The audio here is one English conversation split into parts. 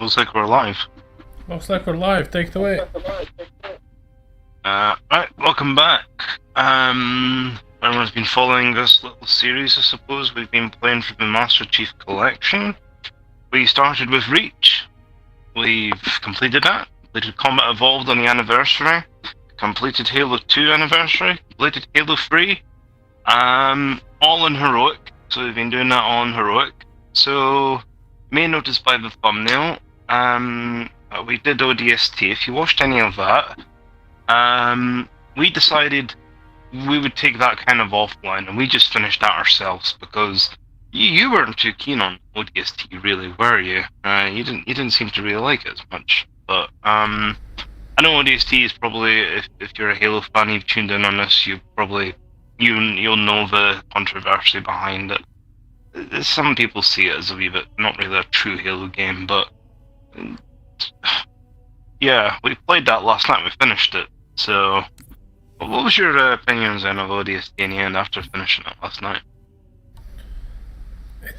Looks like we're live. Looks like we're live. Take it away. Right, welcome back. Everyone's been following this little series, I suppose. We've been playing through the Master Chief Collection. We started with Reach. We've completed that. Completed Combat Evolved on the anniversary. Completed Halo 2 anniversary. Completed Halo 3. All in Heroic. So we've been doing that all in Heroic. So, you may notice by the thumbnail, we did ODST. If you watched any of that, we decided we would take that kind of offline, and we just finished that ourselves because you weren't too keen on ODST, really, were you? You didn't seem to really like it as much. But I know ODST is probably, if you're a Halo fan, you've tuned in on this, you'll know the controversy behind it. Some people see it as a wee bit not really a true Halo game, but yeah, we played that last night. We finished it. So, what was your opinions then of ODST in the end after finishing it last night?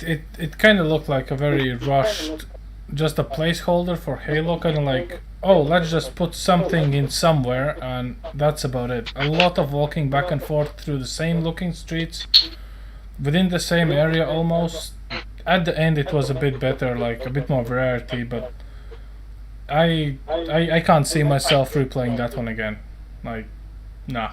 It kind of looked like a very rushed, just a placeholder for Halo, kind of like, oh, let's just put something in somewhere, and that's about it. A lot of walking back and forth through the same looking streets, within the same area almost. At the end, it was a bit better, like a bit more variety, but I can't see myself replaying that one again. Like, nah.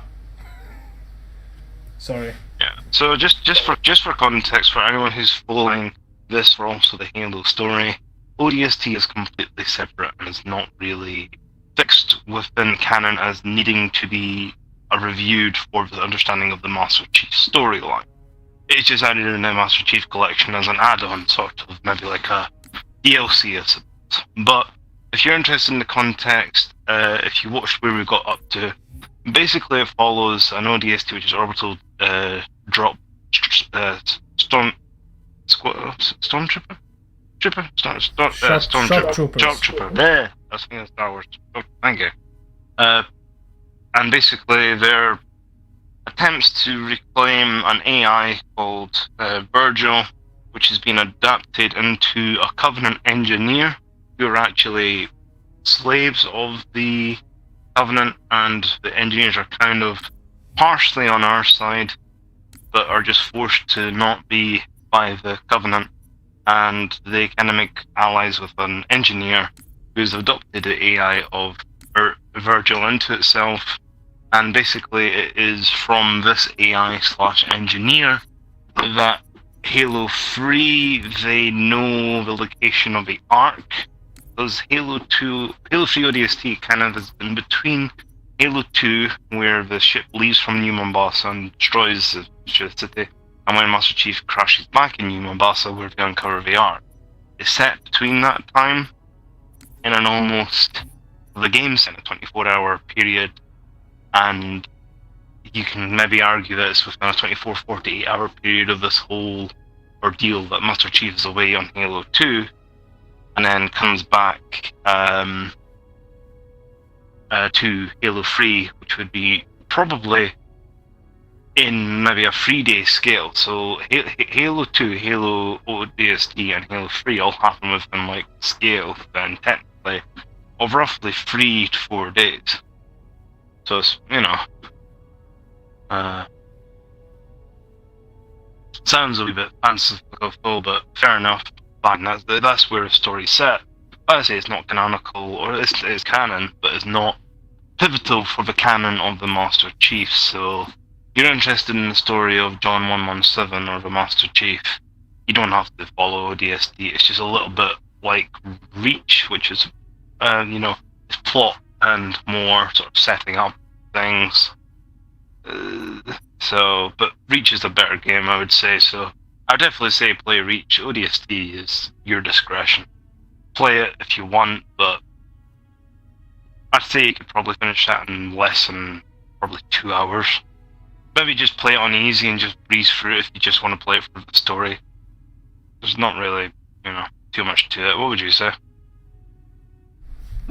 Sorry. Yeah. So just for context, for anyone who's following this for also the Halo story, ODST is completely separate and is not really fixed within canon as needing to be reviewed for the understanding of the Master Chief storyline. It's just added in the Master Chief Collection as an add-on, sort of, maybe like a DLC, I suppose. But if you're interested in the context, if you watched where we got up to, basically it follows an ODST, which is Orbital Drop Stormtrooper? Stormtrooper. There! I was thinking of Star Wars. Oh, thank you. And basically they're attempts to reclaim an AI called Virgil, which has been adapted into a Covenant engineer who are actually slaves of the Covenant, and the engineers are kind of partially on our side, but are just forced to not be by the Covenant, and they kind of make allies with an engineer who's adopted the AI of Virgil into itself. And basically it is from this AI/engineer that Halo 3, they know the location of the Ark. Because Halo 3 ODST kind of is in between Halo 2, where the ship leaves from New Mombasa and destroys the city, and when Master Chief crashes back in New Mombasa, where they uncover the Ark. It's set between that time in an almost, the game's in a 24-hour period, and you can maybe argue that it's within a 24, 48-hour period of this whole ordeal that Master Chief is away on Halo 2, and then comes back to Halo 3, which would be probably in maybe a 3-day scale. So Halo 2, Halo ODST, and Halo 3 all happen within like scale, then technically, of roughly 3 to 4 days. So it's, sounds a wee bit fanciful, but fair enough. Fine, that's where the story's set. I say it's not canonical, or it's canon, but it's not pivotal for the canon of the Master Chief. So, if you're interested in the story of John 117 or the Master Chief, you don't have to follow ODST. It's just a little bit like Reach, which is, it's plot and more sort of setting up things. But Reach is a better game, I would say. So I'd definitely say play Reach. ODST is your discretion. Play it if you want, but I'd say you could probably finish that in less than probably 2 hours. Maybe just play it on easy and just breeze through it if you just want to play it for the story. There's not really, too much to it. What would you say?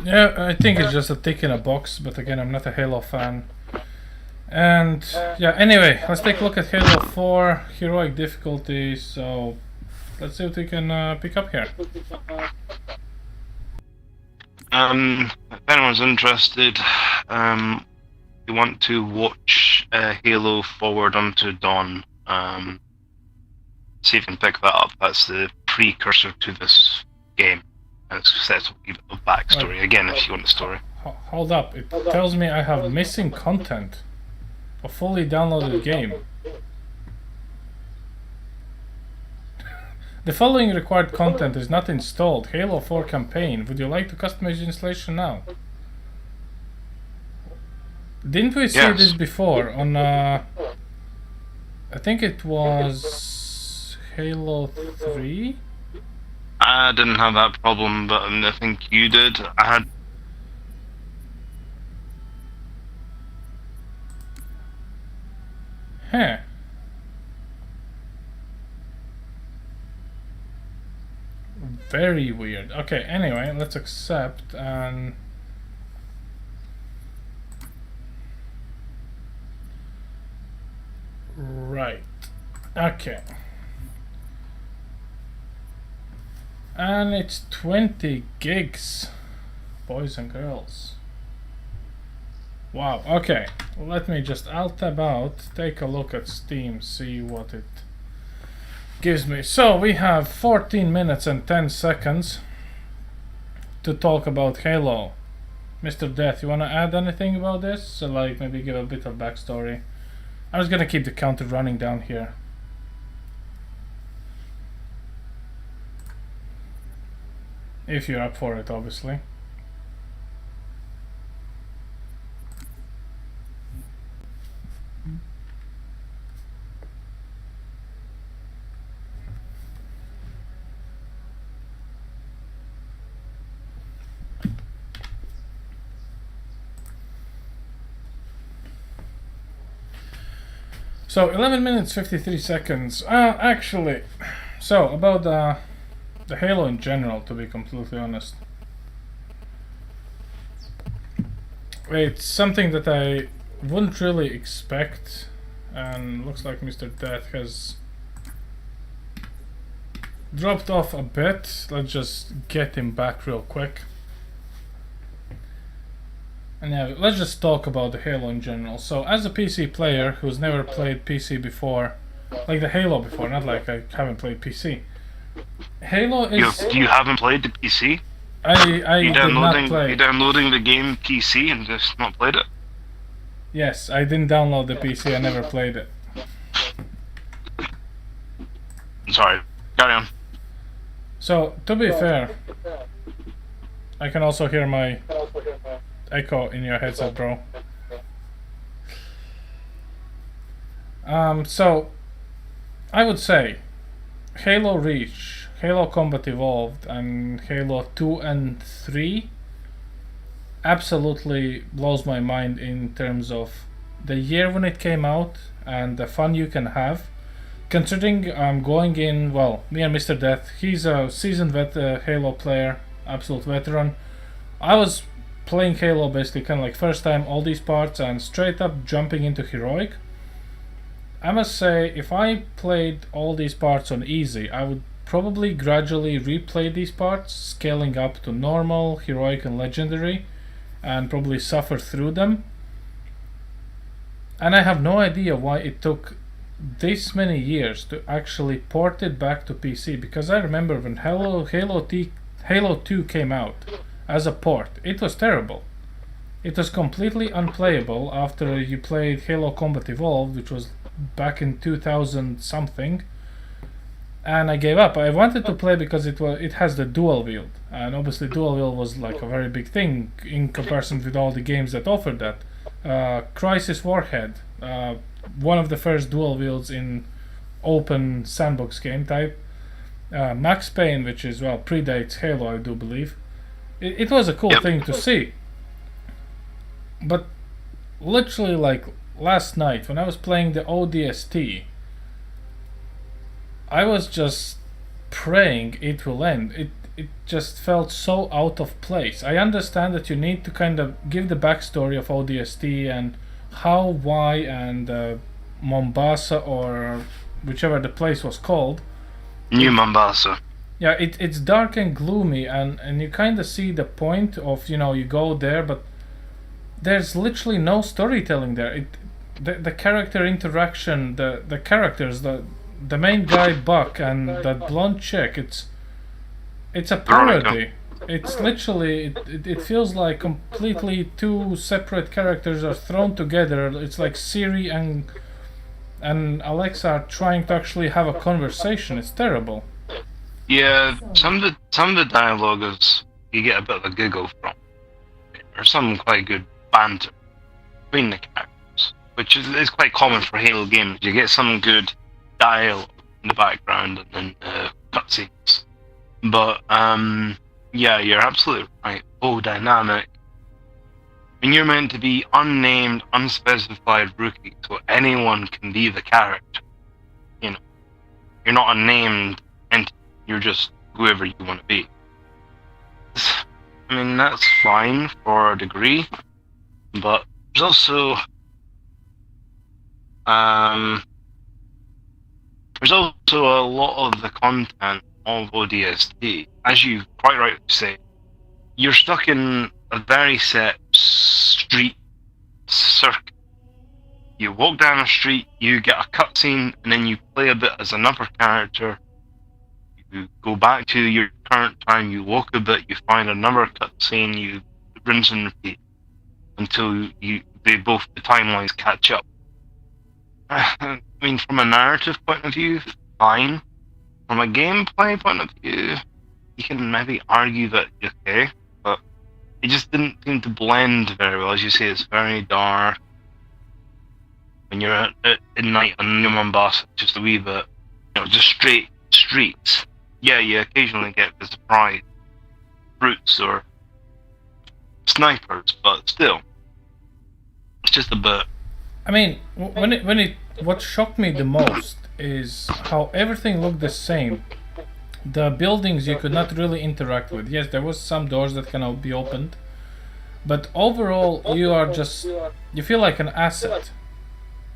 Yeah, I think it's just a tick in a box, but again, I'm not a Halo fan. And yeah, anyway, let's take a look at Halo 4 Heroic difficulty. So let's see what we can pick up here. If anyone's interested, you want to watch Halo Forward Unto Dawn. See if you can pick that up. That's the precursor to this game. And it's set up a bit of backstory. Right. Again, if you want the story. Hold up, it tells me I have missing content. A fully downloaded game. The following required content is not installed. Halo 4 campaign. Would you like to customize your installation now? Didn't we see Yes. this before on I think it was Halo 3? I didn't have that problem, but I think you did. I had. Huh. Very weird. Okay, anyway, let's accept and right. Okay. And it's 20 gigs, boys and girls. Wow, okay. Let me just alt tab out, take a look at Steam, see what it gives me. So we have 14 minutes and 10 seconds to talk about Halo. Mr. Death, you wanna add anything about this? So like maybe give a bit of backstory. I'm just gonna keep the counter running down here. If you're up for it, obviously. So 11 minutes 53 seconds. Actually, so about the Halo in general, to be completely honest, it's something that I wouldn't really expect, and looks like Mr. Death has dropped off a bit. Let's just get him back real quick. And yeah, let's just talk about the Halo in general. So, as a PC player who's never played PC before, like the Halo before, not like I haven't played PC. Halo is. You haven't played the PC? I You did not play. You downloading the game PC and just not played it? Yes, I didn't download the PC. I never played it. Sorry, carry on. So, to be fair, I can also hear my echo in your headset, bro. So I would say Halo Reach, Halo Combat Evolved, and Halo 2 and 3 absolutely blows my mind in terms of the year when it came out and the fun you can have. Considering I'm going in, well, me and Mr. Death, he's a seasoned Halo player, absolute veteran. I was playing Halo basically kind of like first time all these parts and straight up jumping into Heroic. I must say, if I played all these parts on easy, I would probably gradually replay these parts, scaling up to normal, Heroic and Legendary, and probably suffer through them. And I have no idea why it took this many years to actually port it back to PC, because I remember when Halo 2 came out as a port, it was terrible. It was completely unplayable after you played Halo Combat Evolved, which was back in 2000 something, and I gave up. I wanted to play because it has the dual wield, and obviously dual wield was like a very big thing in comparison with all the games that offered that. Crisis Warhead, one of the first dual wields in open sandbox game type. Max Payne, which is, well, predates Halo, I do believe. It was a cool thing to see. But literally, like last night when I was playing the ODST, I was just praying it will end. It just felt so out of place. I understand that you need to kind of give the backstory of ODST and how, why, and Mombasa, or whichever the place was called. New Mombasa. Yeah, it's dark and gloomy, and you kind of see the point of, you go there, but there's literally no storytelling there. The character interaction, the characters, the main guy Buck and that blonde chick, it's a parody. It's literally it feels like completely two separate characters are thrown together. It's like Siri and Alexa are trying to actually have a conversation. It's terrible. Yeah, some of the dialogue is you get a bit of a giggle from, or some quite good banter between the characters, which is quite common for Halo games. You get some good dialogue in the background and then cutscenes. But yeah, you're absolutely right. Oh, dynamic. I mean, you're meant to be unnamed, unspecified rookie, so anyone can be the character. You know, you're not a named entity. You're just whoever you want to be. I mean, that's fine for a degree, but there's also a lot of the content of ODST, as you quite rightly say. You're stuck in a very set street circuit. You walk down a street, you get a cutscene, and then you play a bit as another character. You go back to your current time, you walk a bit, you find another cutscene, you rinse and repeat until the timelines catch up. I mean, from a narrative point of view, fine. From a gameplay point of view, you can maybe argue that okay, but it just didn't seem to blend very well. As you say, it's very dark. When you're at night on New Mombasa, just a wee bit, just straight streets. Yeah, you occasionally get the surprise brutes or snipers, but still, it's just a bit. I mean, what shocked me the most is how everything looked the same. The buildings you could not really interact with. Yes, there was some doors that cannot be opened, but overall you feel like an asset,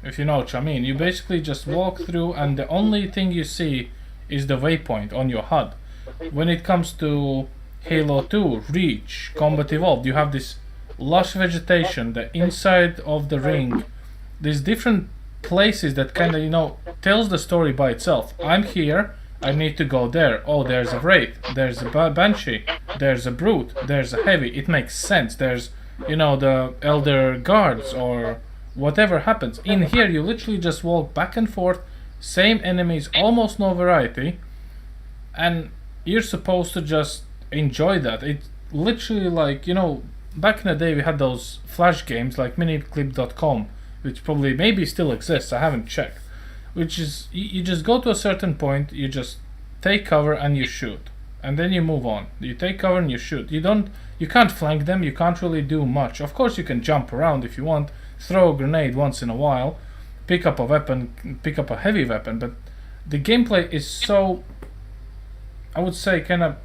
if you know what I mean. You basically just walk through, and the only thing you see is the waypoint on your HUD. When it comes to Halo 2, Reach, Combat Evolved, you have this lush vegetation, the inside of the ring, these different places that kind of, tells the story by itself. I'm here, I need to go there. Oh, there's a Wraith, there's a Banshee, there's a Brute, there's a Heavy. It makes sense. There's, the Elder Guards or whatever happens. In here, you literally just walk back and forth, same enemies, almost no variety, and you're supposed to just enjoy that. It's literally like, back in the day we had those flash games like miniclip.com, which probably maybe still exists, I haven't checked, which is you just go to a certain point, you just take cover and you shoot, and then you move on. You take cover and you shoot. You can't flank them, you can't really do much. Of course you can jump around if you want, throw a grenade once in a while, pick up a weapon, pick up a heavy weapon, but the gameplay is so, I would say, kind of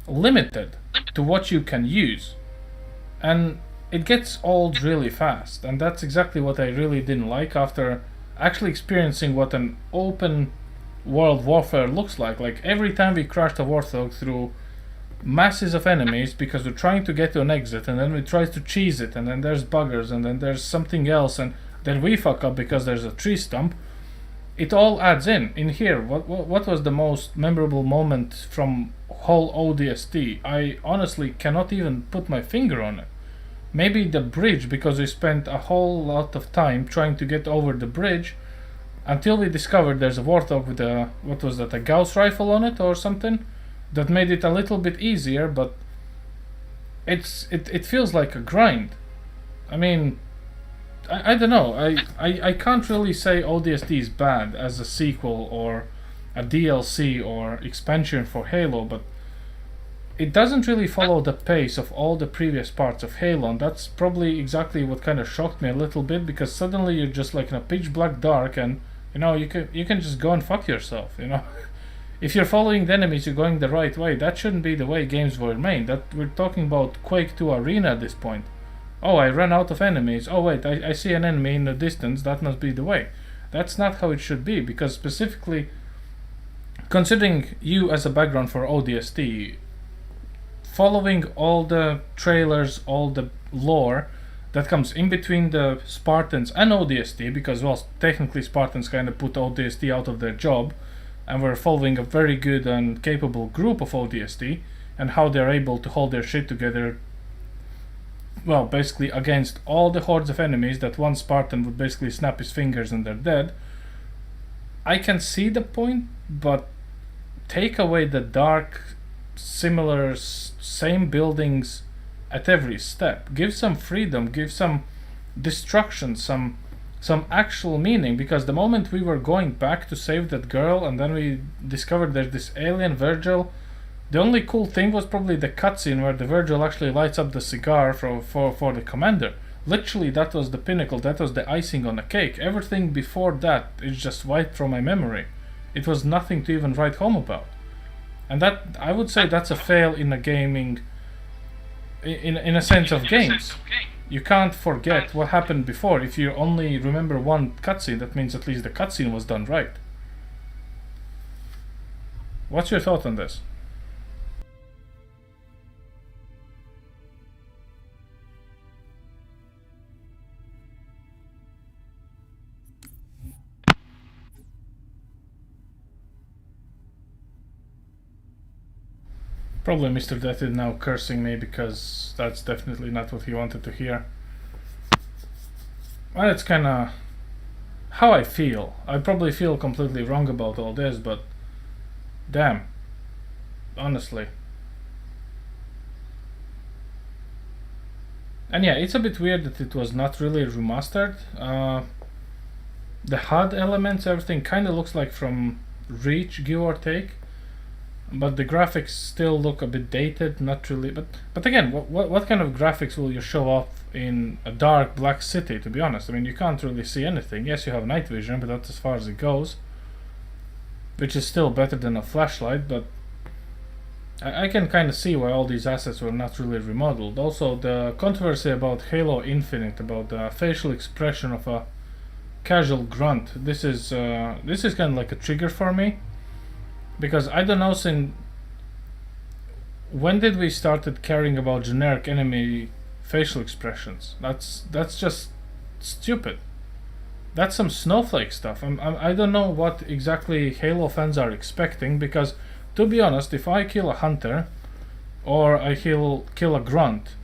limited to what you can use, and it gets old really fast. And that's exactly what I really didn't like after actually experiencing what an open world warfare looks like. Like, every time we crashed a Warthog through masses of enemies because we're trying to get to an exit, and then we try to cheese it, and then there's buggers, and then there's something else, and then we fuck up because there's a tree stump. It all adds in here. What was the most memorable moment from whole ODST? I honestly cannot even put my finger on it. Maybe the bridge, because we spent a whole lot of time trying to get over the bridge until we discovered there's a Warthog with a Gauss rifle on it or something that made it a little bit easier, but it feels like a grind. I mean, I don't know. I can't really say ODST is bad as a sequel or a DLC or expansion for Halo, but it doesn't really follow the pace of all the previous parts of Halo, and that's probably exactly what kind of shocked me a little bit, because suddenly you're just like in a pitch black dark, and you can just go and fuck yourself. If you're following the enemies, you're going the right way. That shouldn't be the way games were made. That we're talking about Quake 2 Arena at this point. Oh, I ran out of enemies. Oh wait, I see an enemy in the distance. That must be the way. That's not how it should be, because specifically considering you as a background for ODST, following all the trailers, all the lore that comes in between the Spartans and ODST, because, well, technically Spartans kind of put ODST out of their job, and we're following a very good and capable group of ODST, and how they're able to hold their shit together, well, basically against all the hordes of enemies that one Spartan would basically snap his fingers and they're dead. I can see the point, but take away the dark, similar, same buildings at every step. Give some freedom, give some destruction, some actual meaning, because the moment we were going back to save that girl and then we discovered there's this alien Virgil, the only cool thing was probably the cutscene where the Virgil actually lights up the cigar for the commander. Literally, that was the pinnacle, that was the icing on the cake. Everything before that is just wiped from my memory. It was nothing to even write home about. And that, I would say, that's a fail in a gaming, in a sense of games. You can't forget what happened before. If you only remember one cutscene, that means at least the cutscene was done right. What's your thought on this? Probably Mr. Death is now cursing me because that's definitely not what he wanted to hear. Well, it's kinda how I feel. I probably feel completely wrong about all this, but damn. Honestly. And yeah, it's a bit weird that it was not really remastered. The HUD elements, everything kinda looks like from Reach, give or take. But the graphics still look a bit dated, not really. But again, what kind of graphics will you show off in a dark black city, to be honest? I mean, you can't really see anything. Yes, you have night vision, but that's as far as it goes. Which is still better than a flashlight, but I can kind of see why all these assets were not really remodeled. Also, the controversy about Halo Infinite, about the facial expression of a casual grunt, this is kind of like a trigger for me. Because I don't know, since when did we started caring about generic enemy facial expressions? That's just stupid. That's some snowflake stuff. I don't know what exactly Halo fans are expecting, because to be honest, if I kill a hunter or I kill a grunt,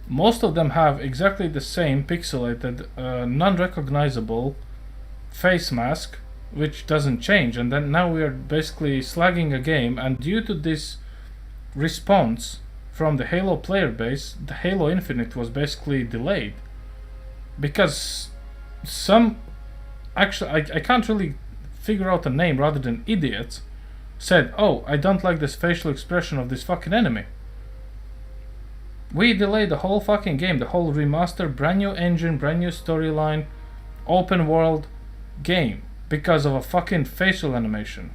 most of them have exactly the same pixelated, non-recognizable face mask, which doesn't change. And then now we are basically slagging a game, and due to this response from the Halo player base, the Halo Infinite was basically delayed, because some, actually I can't really figure out a name rather than idiots, said, oh, I don't like this facial expression of this fucking enemy. We delayed the whole fucking game, the whole remaster, brand new engine, brand new storyline, open world game, because of a fucking facial animation.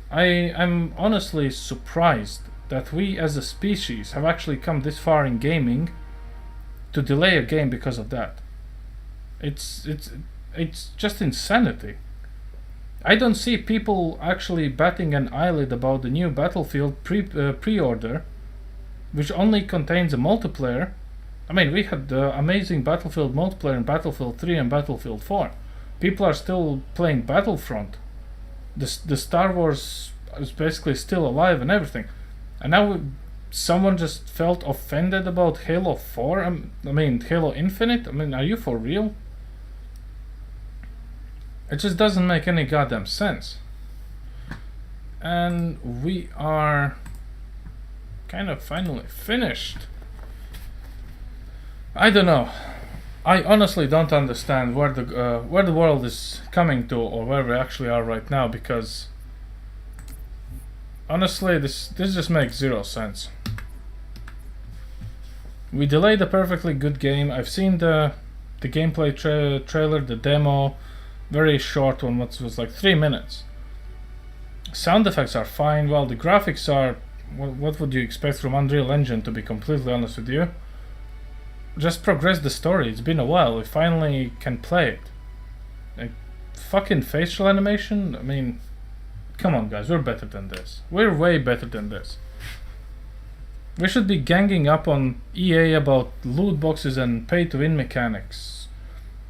I'm honestly surprised that we as a species have actually come this far in gaming to delay a game because of that. It's just insanity. I don't see people actually batting an eyelid about the new Battlefield pre-order, which only contains a multiplayer. I mean, we had the amazing Battlefield multiplayer in Battlefield 3 and Battlefield 4. People are still playing Battlefront. The Star Wars is basically still alive and everything. And now someone just felt offended about Halo 4? I mean, Halo Infinite? I mean, are you for real? It just doesn't make any goddamn sense. And we are kind of finally finished. I don't know. I honestly don't understand where the world is coming to, or where we actually are right now, because honestly this just makes zero sense. We delayed a perfectly good game. I've seen the gameplay trailer, the demo, very short one, what was like 3 minutes. Sound effects are fine. Well, the graphics are, what would you expect from Unreal Engine, to be completely honest with you. Just progress the story. It's been a while. We finally can play it. Like, fucking facial animation. I mean, Come on, guys, we're better than this. We're way better than this. We should be ganging up on EA about loot boxes and pay-to-win mechanics.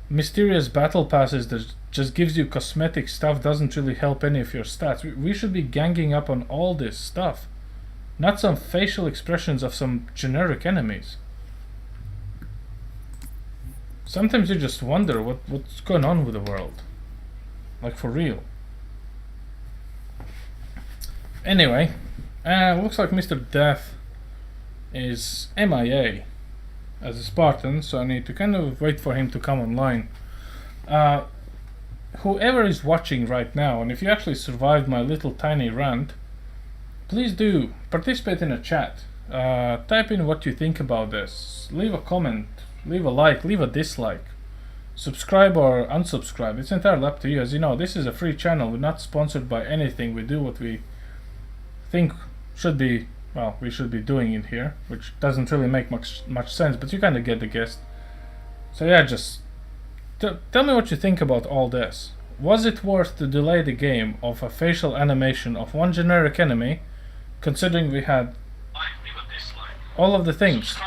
Mysterious battle passes that just gives you cosmetic stuff doesn't really help any of your stats. We should be ganging up on all this stuff. Not some facial expressions of some generic enemies. Sometimes you just wonder what's going on with the world. Like, for real. Anyway, looks like Mr. Death is MIA as a Spartan, so I need to kind of wait for him to come online. Whoever is watching right now, and if you actually survived my little tiny rant, please do participate in a chat. Type in what you think about this. Leave a comment, leave a like, leave a dislike. Subscribe or unsubscribe. It's entirely up to you. As you know, this is a free channel. We're not sponsored by anything. We do what we think should be, well, we should be doing in here, which doesn't really make much sense, but you kind of get the gist. So yeah, just tell me what you think about all this. Was it worth to delay the game of a facial animation of one generic enemy, considering we had all of the things?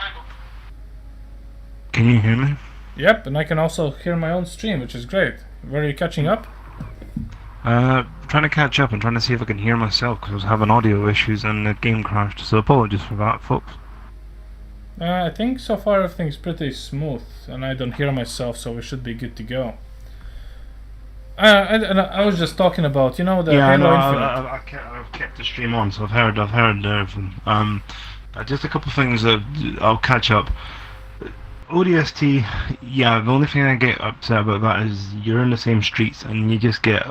Can you hear me? Yep, and I can also hear my own stream, which is great. Where are you catching up? Trying to catch up and trying to see if I can hear myself because I was having audio issues and the game crashed, so apologies for that, folks. I think so far everything's pretty smooth, and I don't hear myself, so we should be good to go. I was just talking about, you know, the Halo Infinite. I've kept the stream on, so I've heard everything. Just a couple of things that I'll catch up. ODST, yeah, the only thing I get upset about that is you're in the same streets and you just get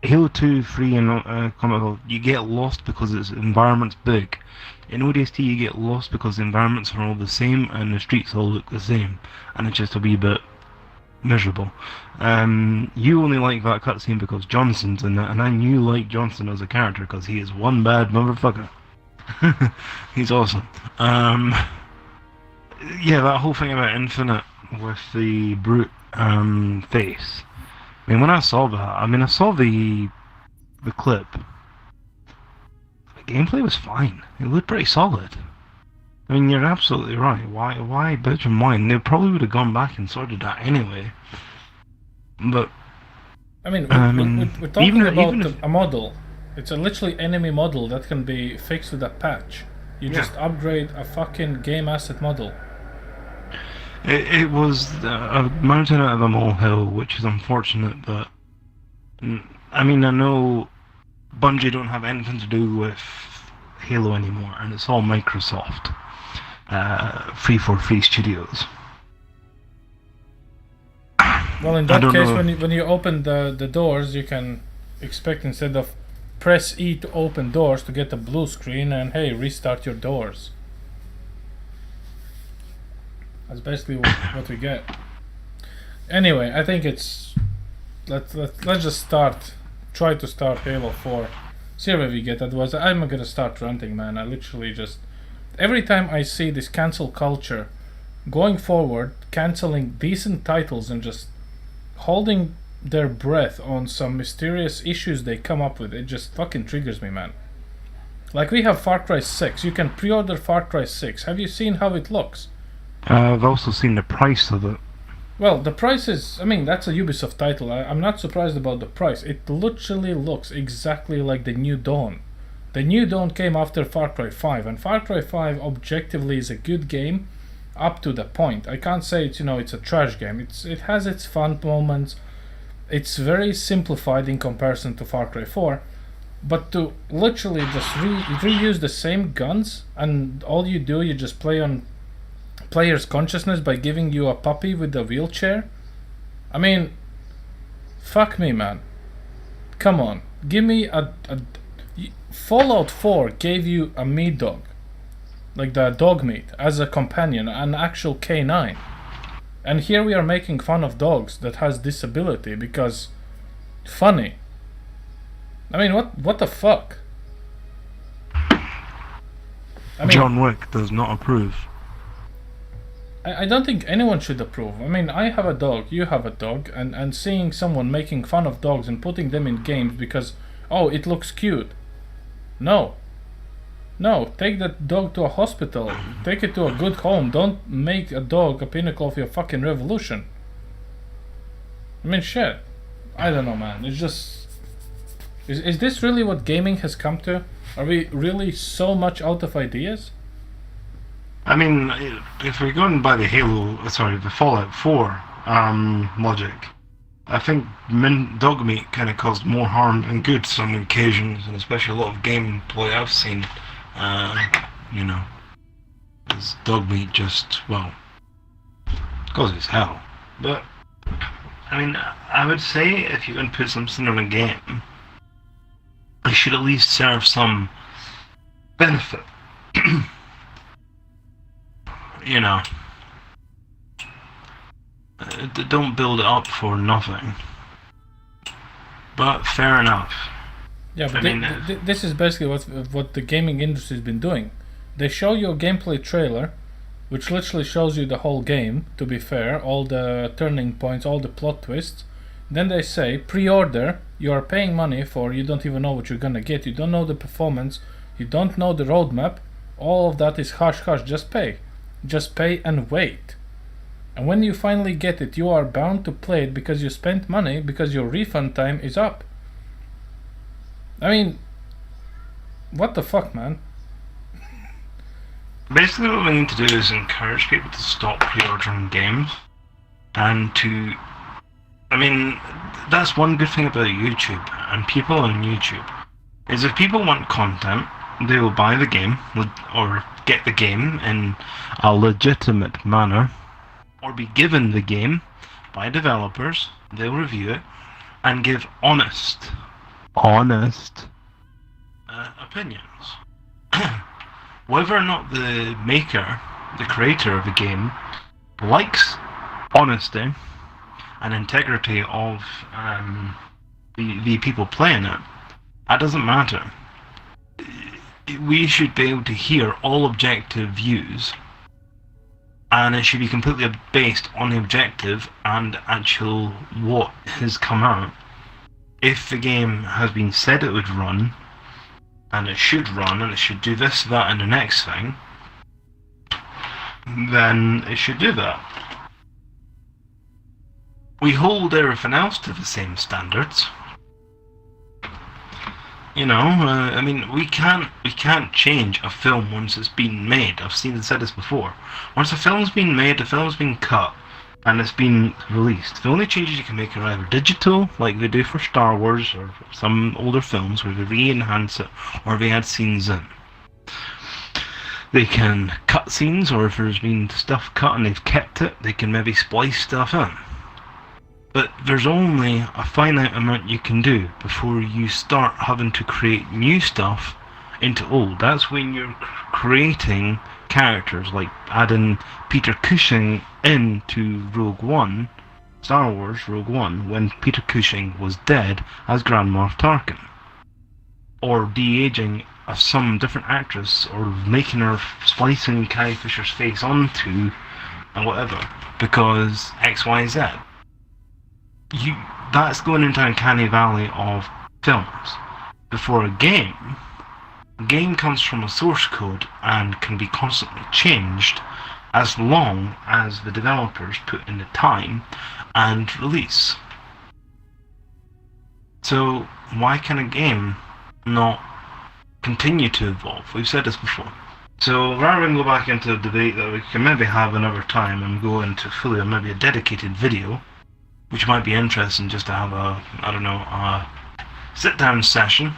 Halo 2, 3 and Combat, you get lost because its environment's big. In ODST you get lost because the environments are all the same and the streets all look the same, and it's just a wee bit miserable. You only like that cutscene because Johnson's in it, and I knew like Johnson as a character because he is one bad motherfucker. He's awesome. Yeah, that whole thing about Infinite with the brute face. I mean, when I saw that, I saw the clip. The gameplay was fine. It looked pretty solid. I mean, you're absolutely right. Why bitch and whine? They probably would have gone back and sorted that anyway. But I mean, we're talking about a model. It's a literally enemy model that can be fixed with a patch. You just upgrade a fucking game asset model. It was a mountain out of a molehill, which is unfortunate, but I mean, I know Bungie don't have anything to do with Halo anymore, and it's all Microsoft, 343 Studios. Well, in that case, when you open the doors, you can expect, instead of press E to open doors, to get a blue screen and hey, restart your doors. That's basically what we get. Anyway, I think it's let's just try to start Halo 4. See where we get. Otherwise, I'm gonna start ranting, man. I literally just, every time I see this cancel culture going forward, canceling decent titles and just holding their breath on some mysterious issues they come up with, it just fucking triggers me, man. Like, we have Far Cry 6. You can pre-order Far Cry 6. Have you seen how it looks? I've also seen the price of it. Well, the price is, I mean, that's a Ubisoft title. I'm not surprised about the price. It literally looks exactly like the New Dawn. The New Dawn came after Far Cry 5, and Far Cry 5 objectively is a good game up to the point. I can't say it's, it's a trash game. It has its fun moments. It's very simplified in comparison to Far Cry 4. But to literally just reuse the same guns, and all you do, you just play on player's consciousness by giving you a puppy with a wheelchair. I mean, fuck me, man. Come on, give me a Fallout 4 gave you a meat dog, like the dog meat, as a companion, an actual canine. And here we are making fun of dogs that has disability because funny. I mean, what the fuck? I mean, John Wick does not approve. I don't think anyone should approve. I mean, I have a dog, you have a dog, and seeing someone making fun of dogs and putting them in games because, Oh, it looks cute. No. No, take that dog to a hospital. Take it to a good home. Don't make a dog a pinnacle of your fucking revolution. I mean, shit. I don't know, man. It's just... Is this really what gaming has come to? Are we really so much out of ideas? I mean, if we're going by the Fallout 4 logic, I think dog meat kind of caused more harm than good some occasions, and especially a lot of gameplay I've seen. You know, is dog meat just, well, causes hell. But, I mean, I would say if you're going to put something in a game, it should at least serve some benefit. You know, don't build it up for nothing. But fair enough. Yeah, but this is basically what the gaming industry has been doing. They show you a gameplay trailer, which literally shows you the whole game, to be fair, all the turning points, all the plot twists. Then they say, pre-order, you are paying money for, you don't even know what you're gonna get, you don't know the performance, you don't know the roadmap, all of that is hush hush, just pay. Just pay and wait. And when you finally get it, you are bound to play it because you spent money, because your refund time is up. I mean, what the fuck, man? Basically what we need to do is encourage people to stop pre-ordering games, and to... I mean, that's one good thing about YouTube, and people on YouTube, is if people want content, they will buy the game, or get the game in a legitimate manner, or be given the game by developers, they'll review it, and give honest opinions. Whether or not the maker, the creator of the game, likes honesty and integrity of the people playing it, that doesn't matter. We should be able to hear all objective views, and it should be completely based on the objective and actual what has come out. If the game has been said it would run, and it should run, and it should do this, that, and the next thing, then it should do that. We hold everything else to the same standards. You know, I mean, we can't change a film once it's been made. I've said this before. Once a film's been made, the film's been cut, and it's been released. The only changes you can make are either digital, like they do for Star Wars or some older films, where they re-enhance it, or they add scenes in. They can cut scenes, or if there's been stuff cut and they've kept it, they can maybe splice stuff in. But there's only a finite amount you can do before you start having to create new stuff into old. That's when you're creating characters, like adding Peter Cushing into Rogue One, Star Wars Rogue One, when Peter Cushing was dead as Grand Moff Tarkin. Or de-aging some different actress, or making her splicing Carrie Fisher's face onto, and whatever, because XYZ. That's going into an uncanny valley of films. Before a game comes from a source code and can be constantly changed as long as the developers put in the time and release. So why can a game not continue to evolve? We've said this before. So rather than go back into a debate that we can maybe have another time and go into fully maybe a dedicated video, which might be interesting just to have a sit-down session.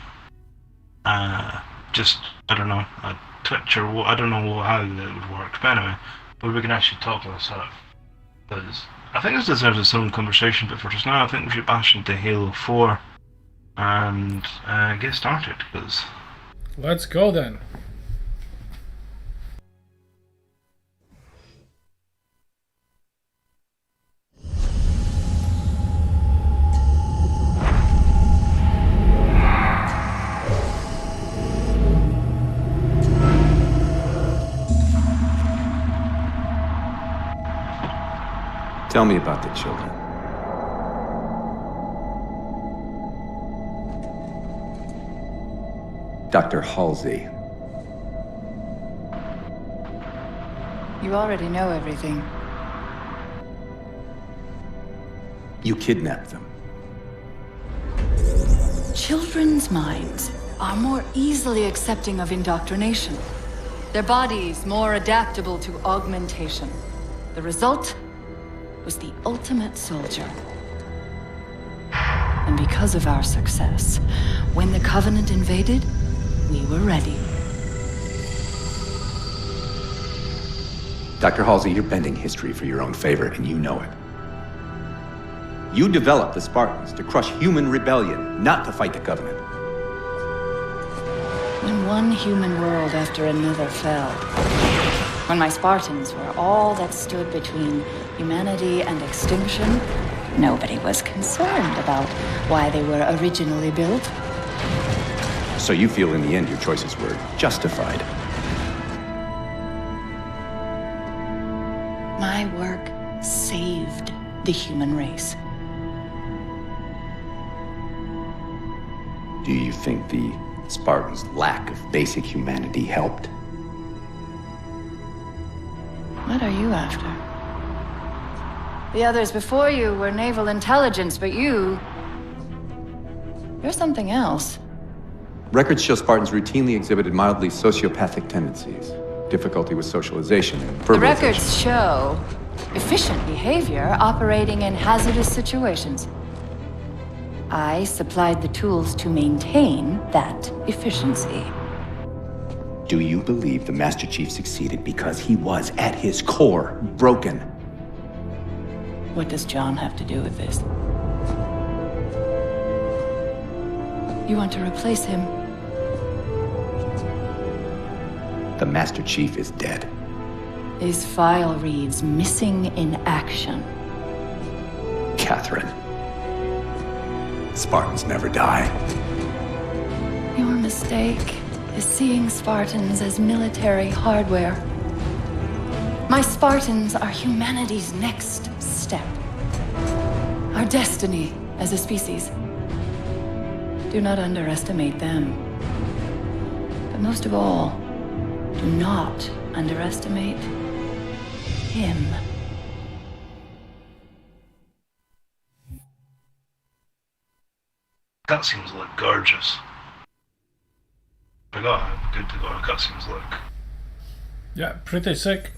A Twitch, or I don't know how that would work, but anyway, but we can actually talk this out. Because I think this deserves its own conversation, but for just now, I think we should bash into Halo 4 and get started, because... Let's go then. Tell me about the children. Dr. Halsey. You already know everything. You kidnapped them. Children's minds are more easily accepting of indoctrination. Their bodies more adaptable to augmentation. The result was the ultimate soldier. And because of our success, when the Covenant invaded, we were ready. Dr. Halsey, you're bending history for your own favor, and you know it. You developed the Spartans to crush human rebellion, not to fight the Covenant. When one human world after another fell, when my Spartans were all that stood between humanity and extinction, nobody was concerned about why they were originally built. So you feel in the end your choices were justified. My work saved the human race. Do you think the Spartans' lack of basic humanity helped? What are you after? The others before you were naval intelligence, but you're something else. Records show Spartans routinely exhibited mildly sociopathic tendencies, difficulty with socialization, and The verbalization. records show efficient behavior operating in hazardous situations. I supplied the tools to maintain that efficiency. Do you believe the Master Chief succeeded because he was, at his core, broken? What does John have to do with this? You want to replace him? The Master Chief is dead. His file reads missing in action. Catherine. Spartans never die. Your mistake is seeing Spartans as military hardware. My Spartans are humanity's next step. Our destiny as a species. Do not underestimate them. But most of all, do not underestimate him. Cutscenes look gorgeous. Forgot how good the cutscenes look. Yeah, pretty sick.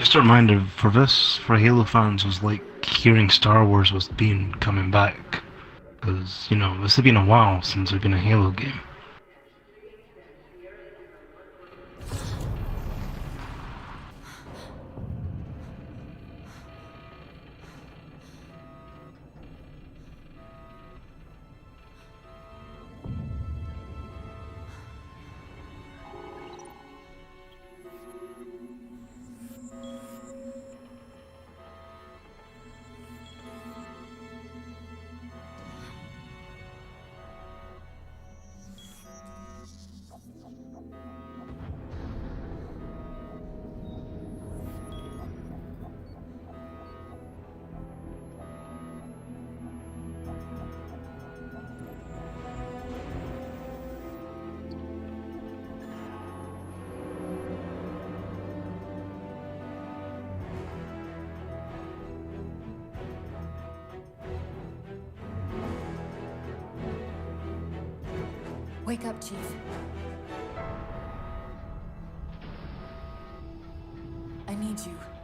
Just a reminder for this, for Halo fans, was like hearing Star Wars was being coming back. Because, you know, this has been a while since there's been a Halo game. Wake up, Chief. I need you.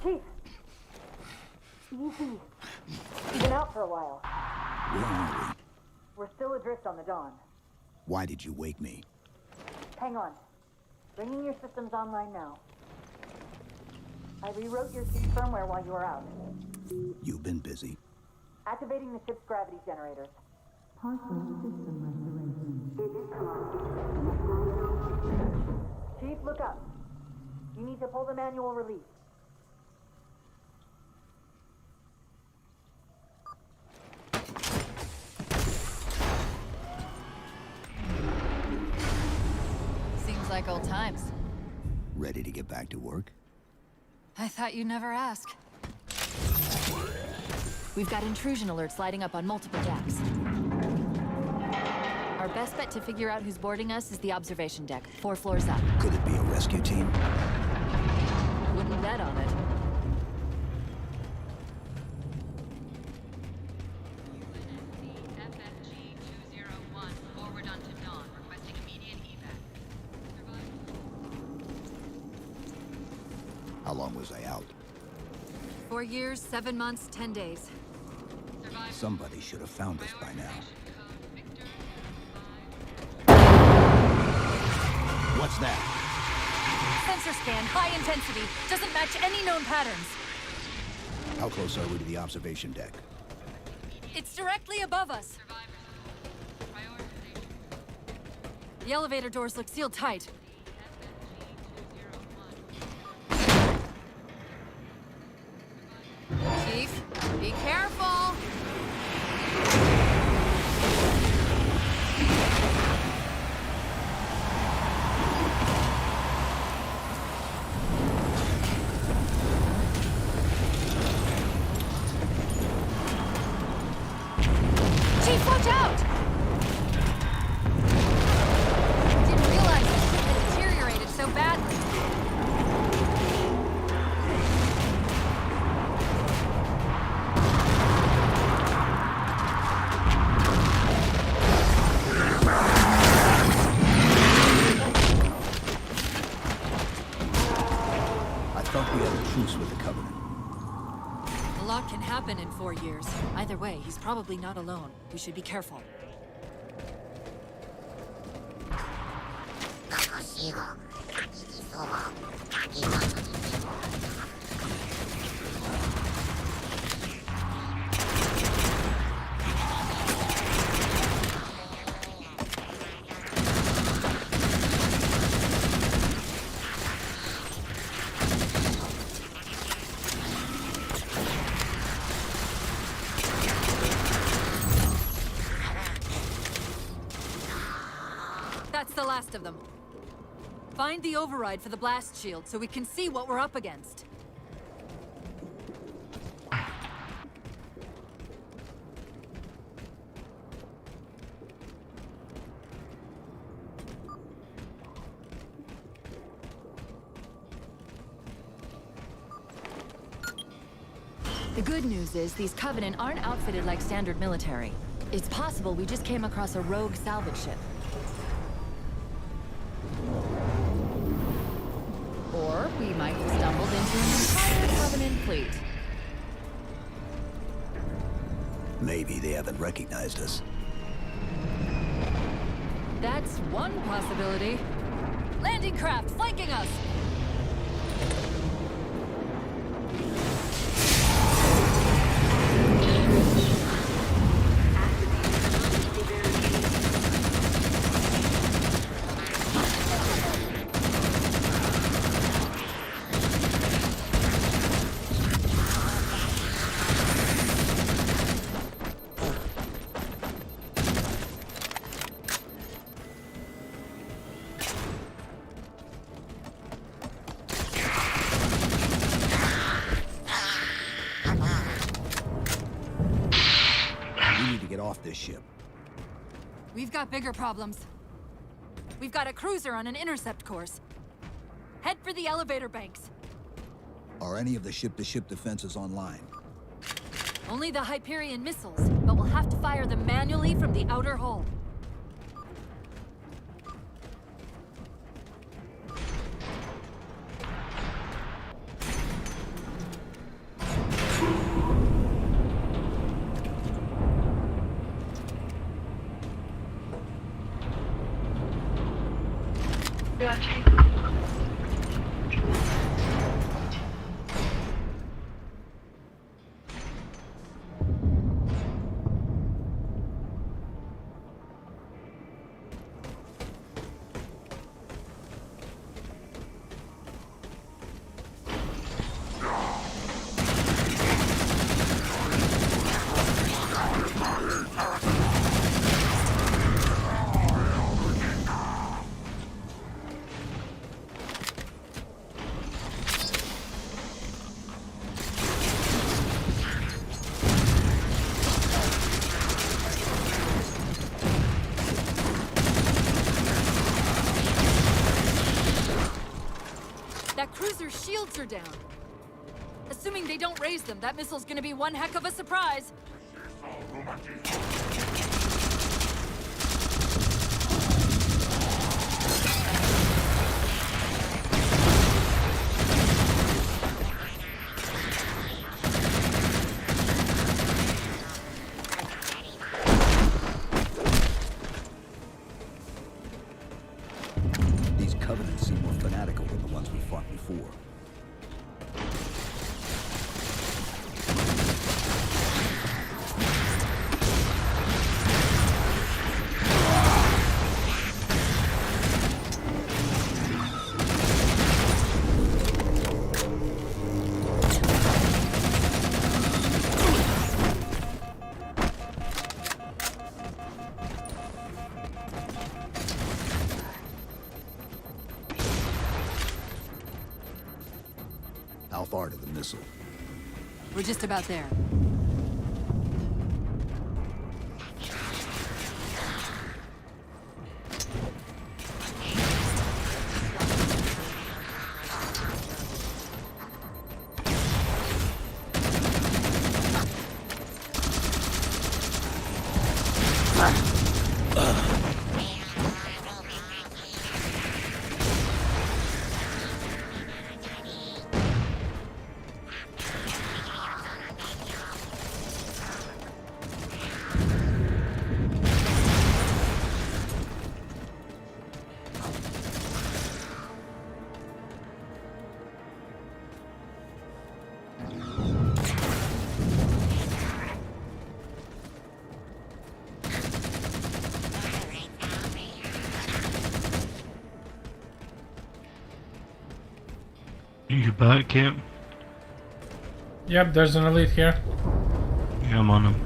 Chief! Easy. You've been out for a while. Where are we? We're still adrift on the Dawn. Why did you wake me? Hang on. Bringing your systems online now. I rewrote your ship's firmware while you were out. You've been busy. Activating the ship's gravity generators. Chief, look up. You need to pull the manual release. Seems like old times. Ready to get back to work? I thought you'd never ask. We've got intrusion alerts lighting up on multiple decks. Our best bet to figure out who's boarding us is the observation deck, 4 floors up. Could it be a rescue team? Wouldn't bet on it. FFG 201, forward onto Dawn, requesting immediate evac. How long was I out? 4 years, 7 months, 10 days. Somebody should have found us by now. What's that? Sensor scan, high intensity. Doesn't match any known patterns. How close are we to the observation deck? It's directly above us. The elevator doors look sealed tight. Chief, be careful! Chief, watch out! Didn't realize the ship had deteriorated so badly. I thought we had a truce with the Covenant. A lot can happen in 4 years. Either way, he's probably not alone. We should be careful. That's the last of them. Find the override for the blast shield so we can see what we're up against. The good news is these Covenant aren't outfitted like standard military. It's possible we just came across a rogue salvage ship. Or we might have stumbled into an entire Covenant fleet. Maybe they haven't recognized us. That's one possibility. Landing craft flanking us! We need to get off this ship. We've got bigger problems. We've got a cruiser on an intercept course. Head for the elevator banks. Are any of the ship-to-ship defenses online? Only the Hyperion missiles, but we'll have to fire them manually from the outer hull. That cruiser's shields are down. Assuming they don't raise them, that missile's gonna be one heck of a surprise. These Covenants seem more fanatical than the ones we fought before. How far to the missile? We're just about there. You back, Kip? Yep, there's an elite here. Yeah, I'm on him.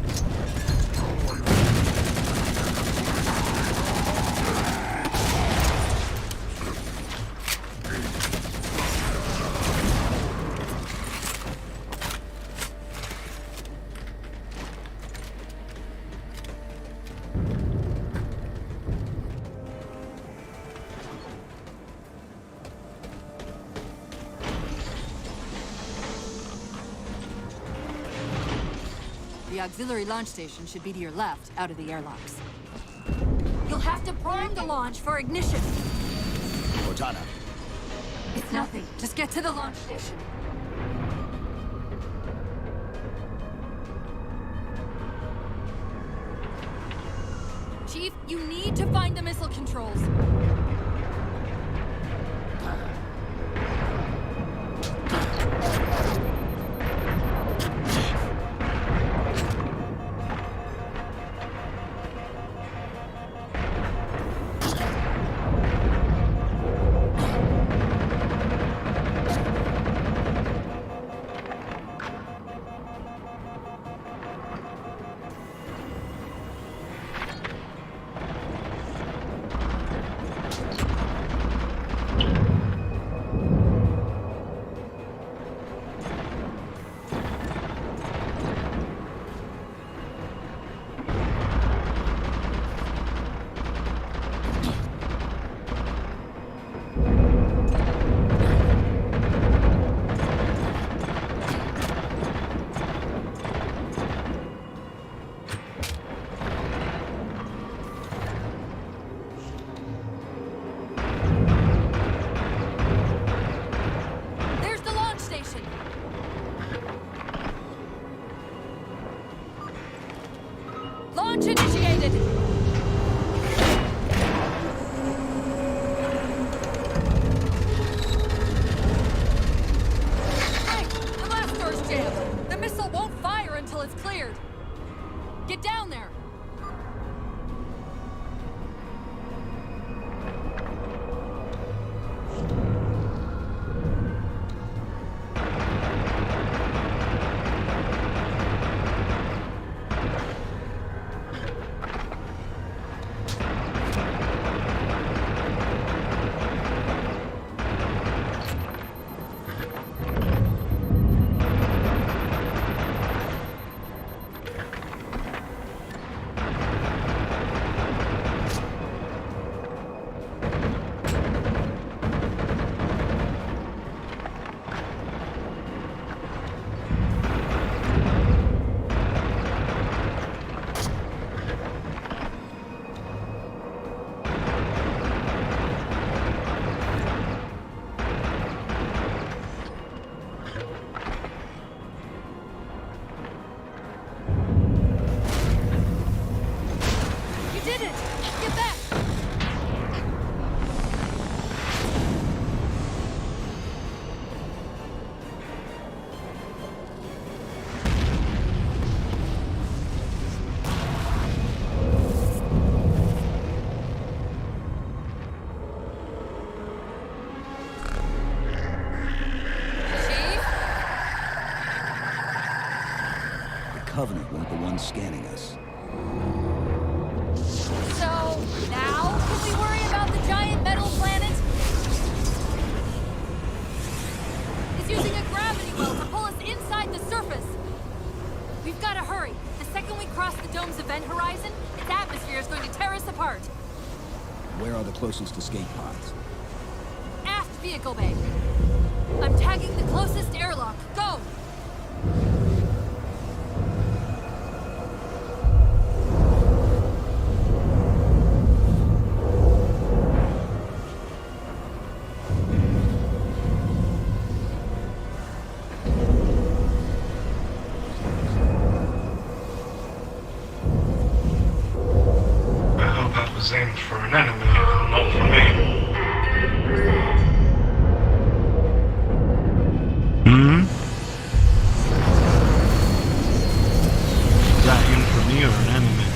The auxiliary launch station should be to your left, out of the airlocks. You'll have to prime the launch for ignition. Cortana, It's nothing. Just get to the launch station. Chief, you need to find the missile controls. There's the launch station. Launch initiated. logjam! The missile won't fire until it's cleared! Get down there! Covenant weren't the ones scanning us. So, now can we worry about the giant metal planet? It's using a gravity well to pull us inside the surface. We've got to hurry. The second we cross the dome's event horizon, its atmosphere is going to tear us apart. Where are the closest escape pods? Aft vehicle bay. I'm tagging the closest airlock. Go! Aimed for an enemy, not for me. Is that aimed for me or an enemy?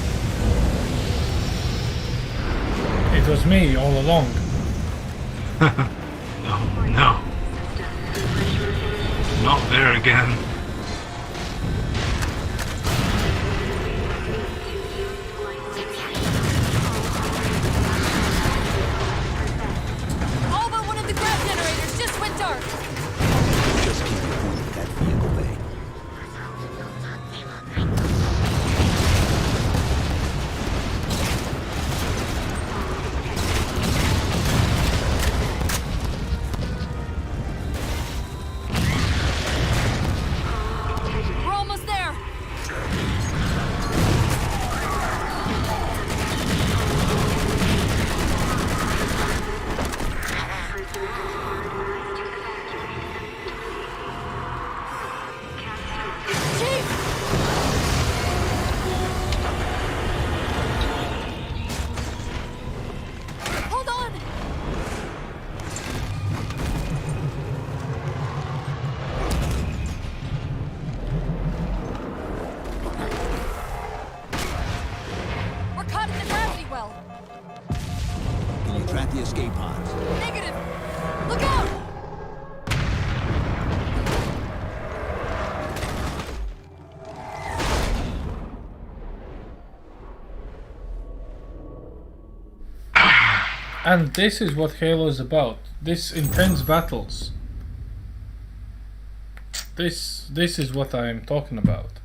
It was me all along. No. Not there again. The escape pods. Negative! Look out! And this is what Halo is about. This intense battles. This is what I am talking about.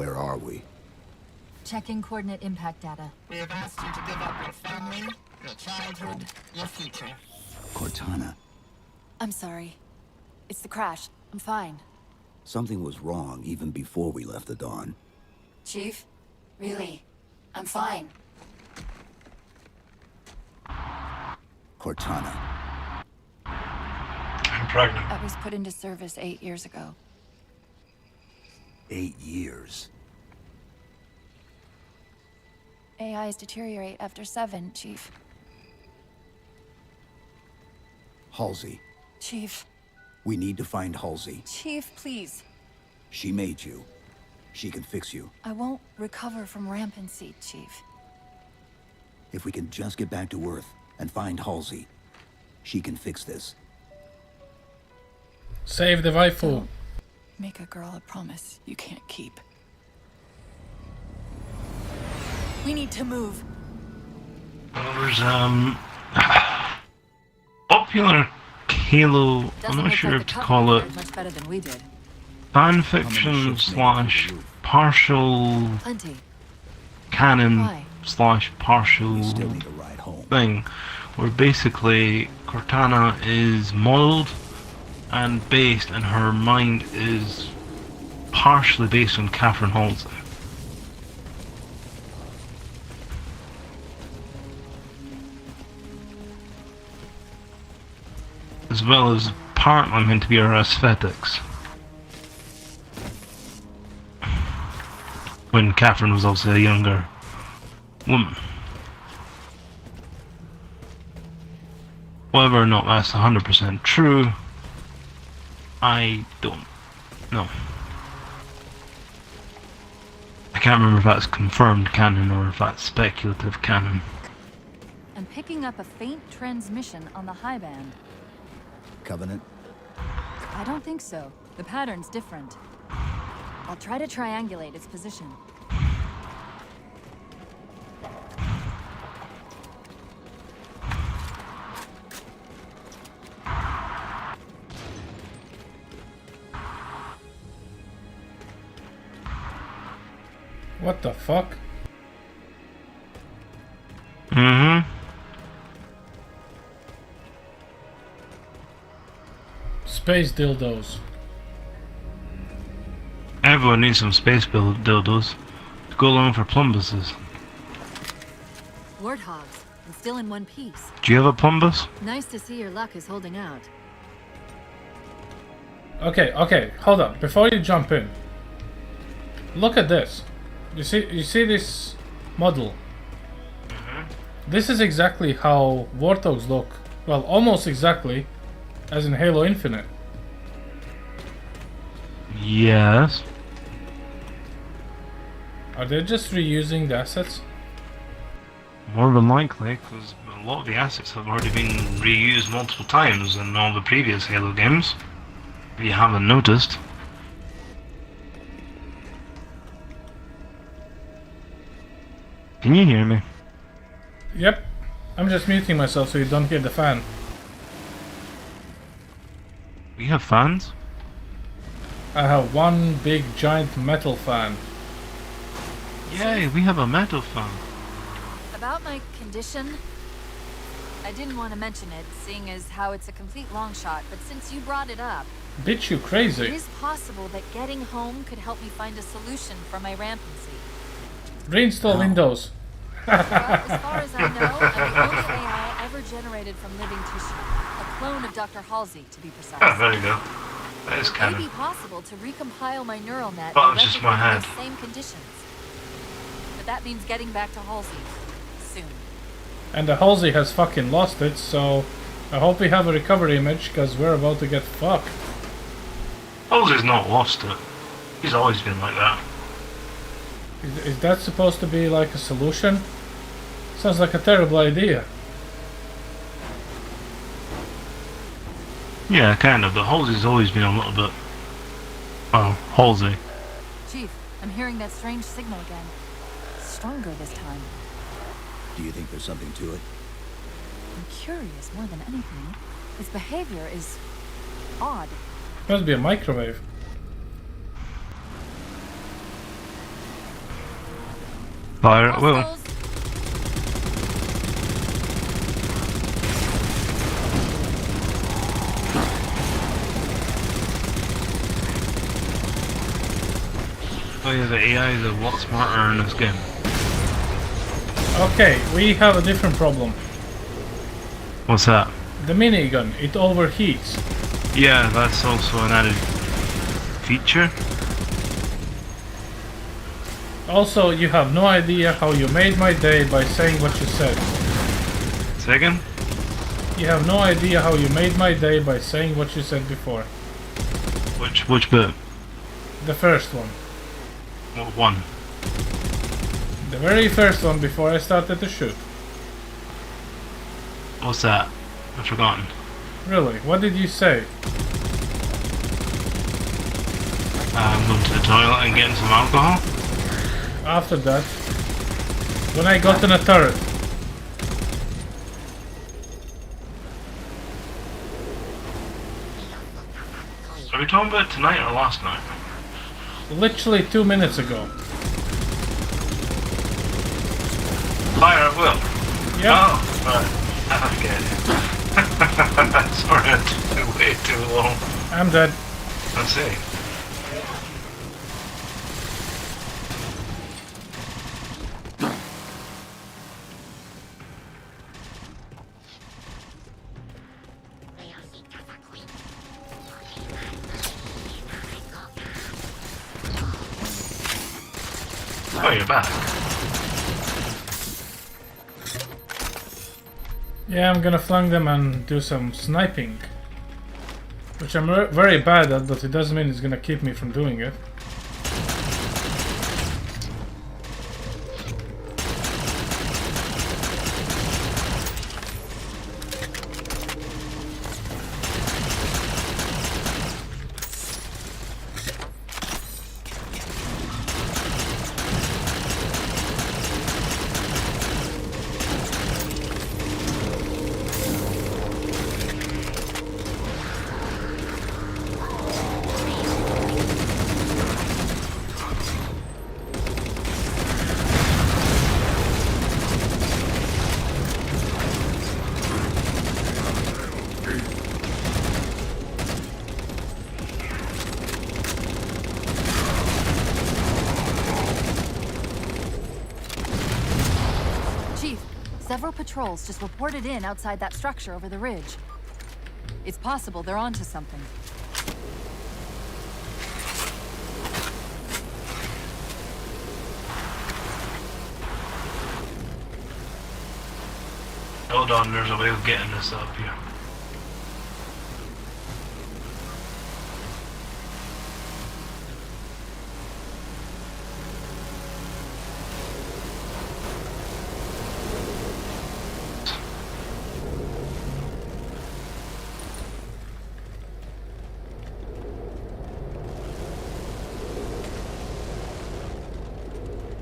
Where are we? Checking coordinate impact data. We have asked you to give up your family, your childhood, your future. Cortana, I'm sorry. It's the crash. I'm fine. something was wrong even before we left the Dawn. Chief? Really? I'm fine. Cortana. I'm pregnant. I was put into service 8 years ago. 8 years. AIs deteriorate after 7, Chief. Halsey. Chief. We need to find Halsey. Chief, please. She made you. She can fix you. I won't recover from rampancy, Chief. If we can just get back to Earth and find Halsey, she can fix this. Save the waifu. Make a girl a promise you can't keep. We need to move. There's popular Halo, I'm not sure if to call it much better than we did. fan fiction slash partial Plenty. canon Why? slash partial We still need a ride home. thing, where basically Cortana is modeled and based, and her mind is partially based on Catherine Halsey. As well as partly meant to be her aesthetics. When Catherine was also a younger woman. Whether or not that's 100% true, I don't know. I can't remember if that's confirmed canon or if that's speculative canon. I'm picking up a faint transmission on the high band. Covenant? I don't think so. The pattern's different. I'll try to triangulate its position. What the fuck? Mm-hmm. Space dildos. Everyone needs some space dildos to go along for plumbuses. Warthogs, and still in one piece. Do you have a plumbus? Nice to see your luck is holding out. Okay, hold up. Before you jump in, look at this. You see this model? This is exactly how Warthogs look. Well, almost exactly as in Halo Infinite. Yes. Are they just reusing the assets? More than likely, because a lot of the assets have already been reused multiple times in all the previous Halo games. If you haven't noticed. Can you hear me? Yep. I'm just muting myself so you don't hear the fan. We have fans? I have one big giant metal fan. Yay, we have a metal fan. About my condition, I didn't want to mention it, seeing as how it's a complete long shot, but since you brought it up, Bitch, you it crazy. is possible that getting home could help me find a solution for my rampancy. Reinstall Windows. Well, as far as I know, I'm the only AI ever generated from living tissue. A clone of Dr. Halsey, to be precise. Oh, there you go. That is It may canon. be possible to recompile my neural net Oh, and it's just my replicate head. those same conditions. But that means getting back to Halsey soon. And the Halsey has fucking lost it, so I hope we have a recovery image, because we're about to get fucked. Halsey's not lost it. He's always been like that. Is that supposed to be like a solution? Sounds like a terrible idea. Yeah, kind of, but Halsey's always been a little bit... Well, Halsey. Chief, I'm hearing that strange signal again. Stronger this time. Do you think there's something to it? I'm curious more than anything. Its behavior is odd. Must be a microwave. Fire at will. Hostiles. Oh yeah, the AI is a lot smarter in this game. Okay, we have a different problem. What's that? The minigun, it overheats. Yeah, that's also an added feature. Also, you have no idea how you made my day by saying what you said. Second? You have no idea how you made my day by saying what you said before. Which bit? The first one. What one? The very first one before I started to shoot. What's that? I've forgotten. Really, what did you say? I'm going to the toilet and getting some alcohol. After that, when I got in a turret. Are we talking about tonight or last night? Literally 2 minutes ago. Fire at will. Yeah. Oh, right. Okay. Sorry, I took it way too long. I'm dead. I see. Oh, you're back. Yeah, I'm gonna flank them and do some sniping. Which I'm very bad at, but it doesn't mean it's gonna keep me from doing it. Several patrols just reported in outside that structure over the ridge. It's possible they're onto something. Hold on, there's a way of getting this up here.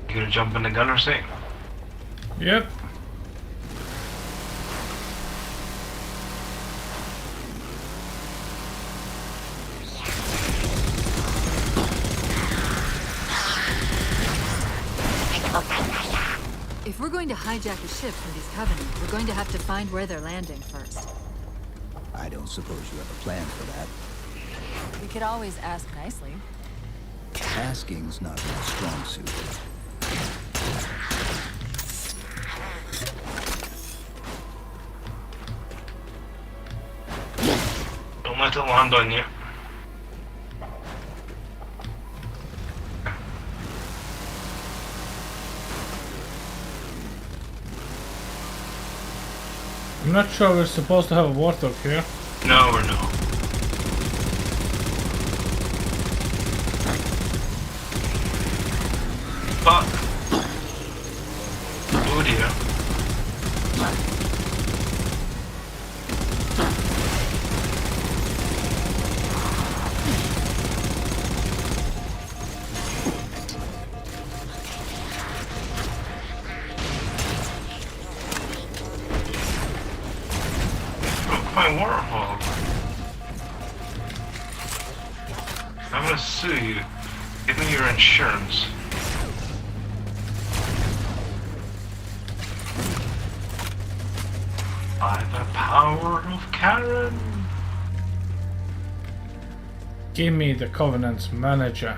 You gonna jump in the gunner seat? Yep. If we're going to hijack a ship from these Covenant, we're going to have to find where they're landing first. I don't suppose you have a plan for that. We could always ask nicely. Asking's not my strong suit. Don't let it land on you. I'm not sure we're supposed to have a warthog here. No, we're not. Fuck. Oh dear. My warthog. I'm gonna sue you. Give me your insurance. By the power of Karen. Give me the Covenant's manager.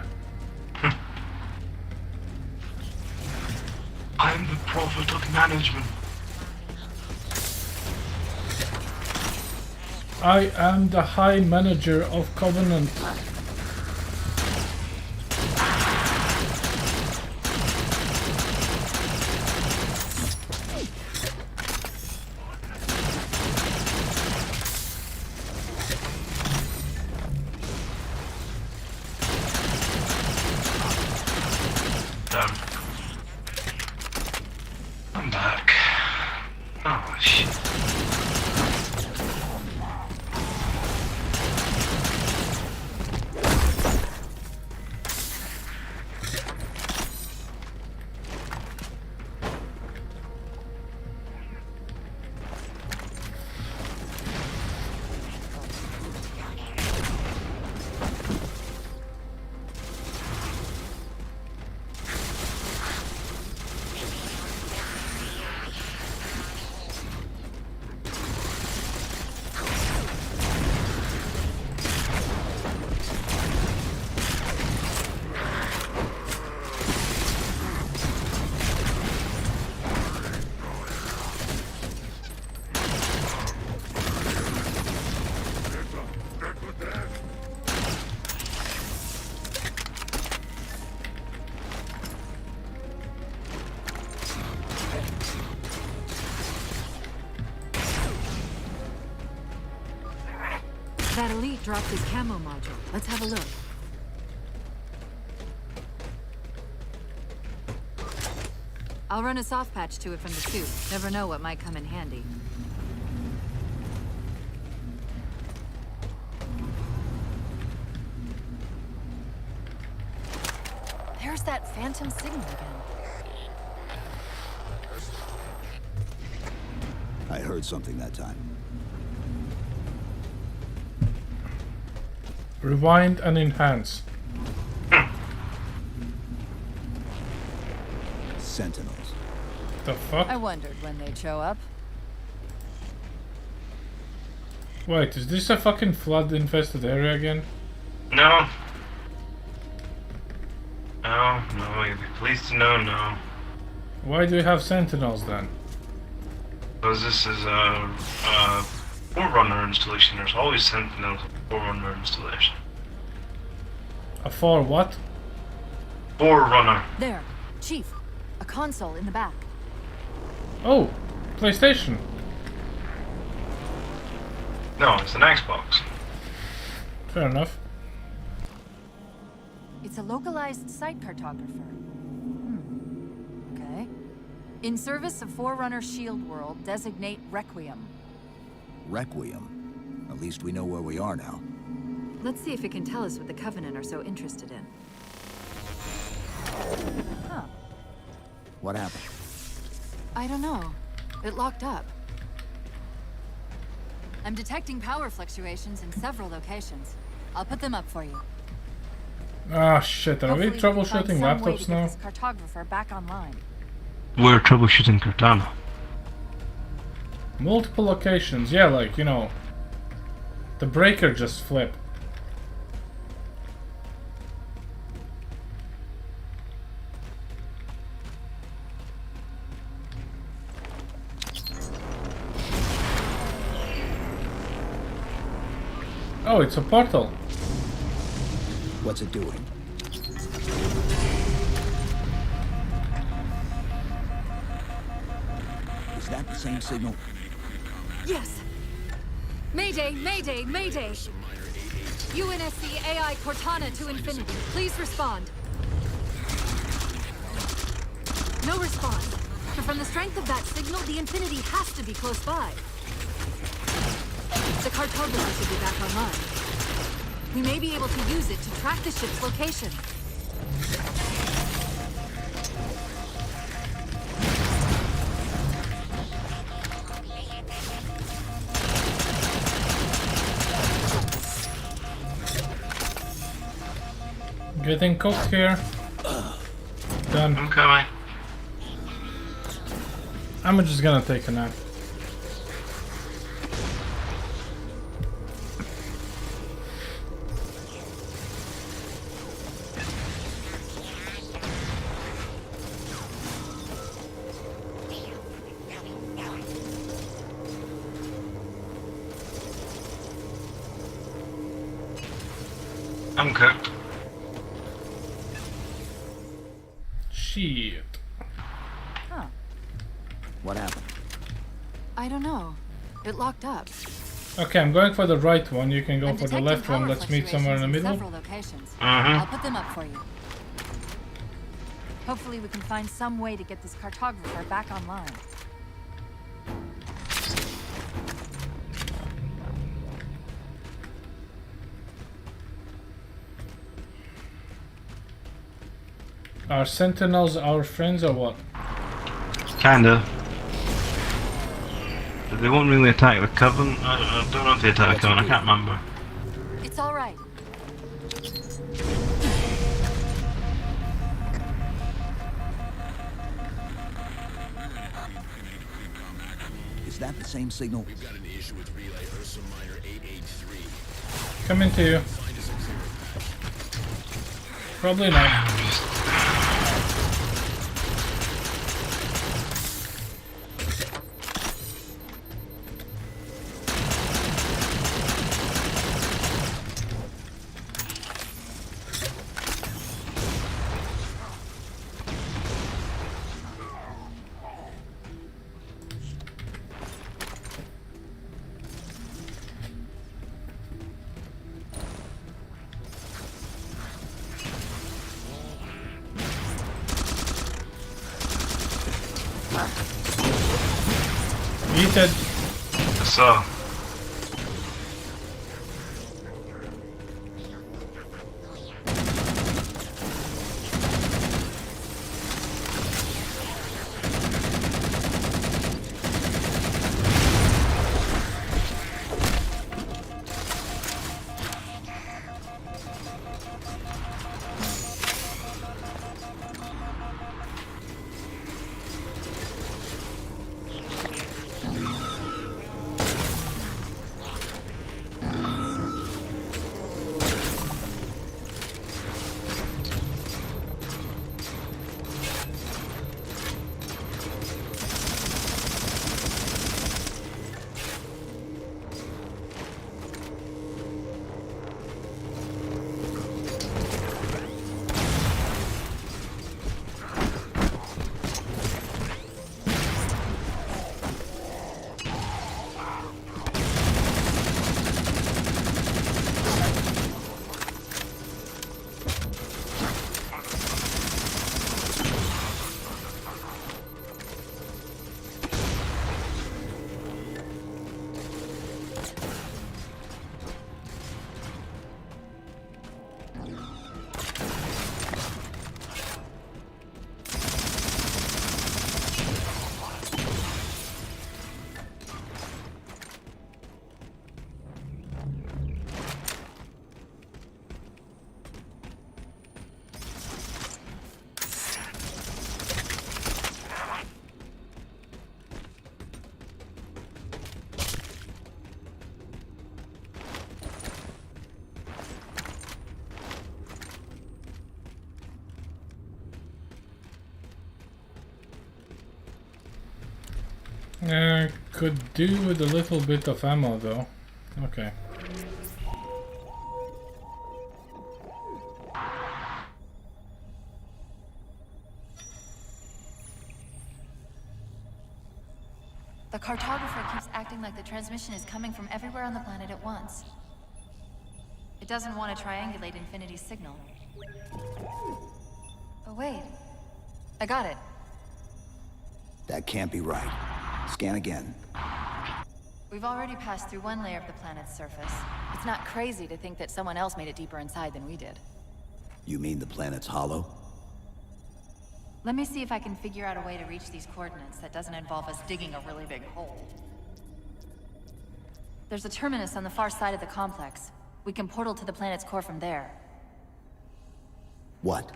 I'm the prophet of management. I am the High Manager of Covenant. Damn. I'm back. Oh shit. That elite dropped his camo module. Let's have a look. I'll run a soft patch to it from the suit. Never know what might come in handy. There's that phantom signal again. I heard something that time. Rewind and enhance. Sentinels. The fuck? I wondered when they'd show up. Wait, is this a fucking flood infested area again? No. No, you'd be pleased to know, no. Why do you have sentinels then? Because this is a Forerunner installation. There's always sentinels in Forerunner installation. A for what? Forerunner. There, Chief. A console in the back. Oh, PlayStation. No, it's an Xbox. Fair enough. It's a localized site cartographer. Okay. In service of Forerunner Shield World, designate Requiem. Requiem. At least we know where we are now. Let's see if it can tell us what the Covenant are so interested in. Huh. What happened? I don't know. It locked up. I'm detecting power fluctuations in several locations. I'll put them up for you. Ah shit, are we Hopefully we can find troubleshooting some way to laptops get now? this cartographer back online. We're troubleshooting Cortana. Multiple locations, yeah, like, you know, the breaker just flipped. Oh, it's a portal. What's it doing? Is that the same signal? Yes! Mayday, Mayday, Mayday! UNSC AI Cortana to Infinity. Please respond. No response. But from the strength of that signal, the Infinity has to be close by. The cartographer should be back online. We may be able to use it to track the ship's location. Getting cooked here. Done. I'm coming. I'm just gonna take a nap. I'm cooked. Shit. Huh. What happened? I don't know. It locked up. Okay, I'm going for the right one. You can go I'm for the detecting left one. power Let's meet somewhere in the middle. Several locations. Mhm. I'll put them up for you. Hopefully we can find some way to get this cartographer back online. Are sentinels our friends or what? Kinda. But they won't really attack the Coven. I don't know if they attack the Coven, I can't remember. It's all right. Is that the same signal? We've got an issue with relay Ursa Minor 883. Coming to you. Probably not. Eat it. So, Could do with a little bit of ammo though. Okay. The cartographer keeps acting like the transmission is coming from everywhere on the planet at once. It doesn't want to triangulate Infinity's signal. Oh wait. I got it. That can't be right. Scan again. We've already passed through one layer of the planet's surface. It's not crazy to think that someone else made it deeper inside than we did. You mean the planet's hollow? Let me see if I can figure out a way to reach these coordinates that doesn't involve us digging a really big hole. There's a terminus on the far side of the complex. We can portal to the planet's core from there. What?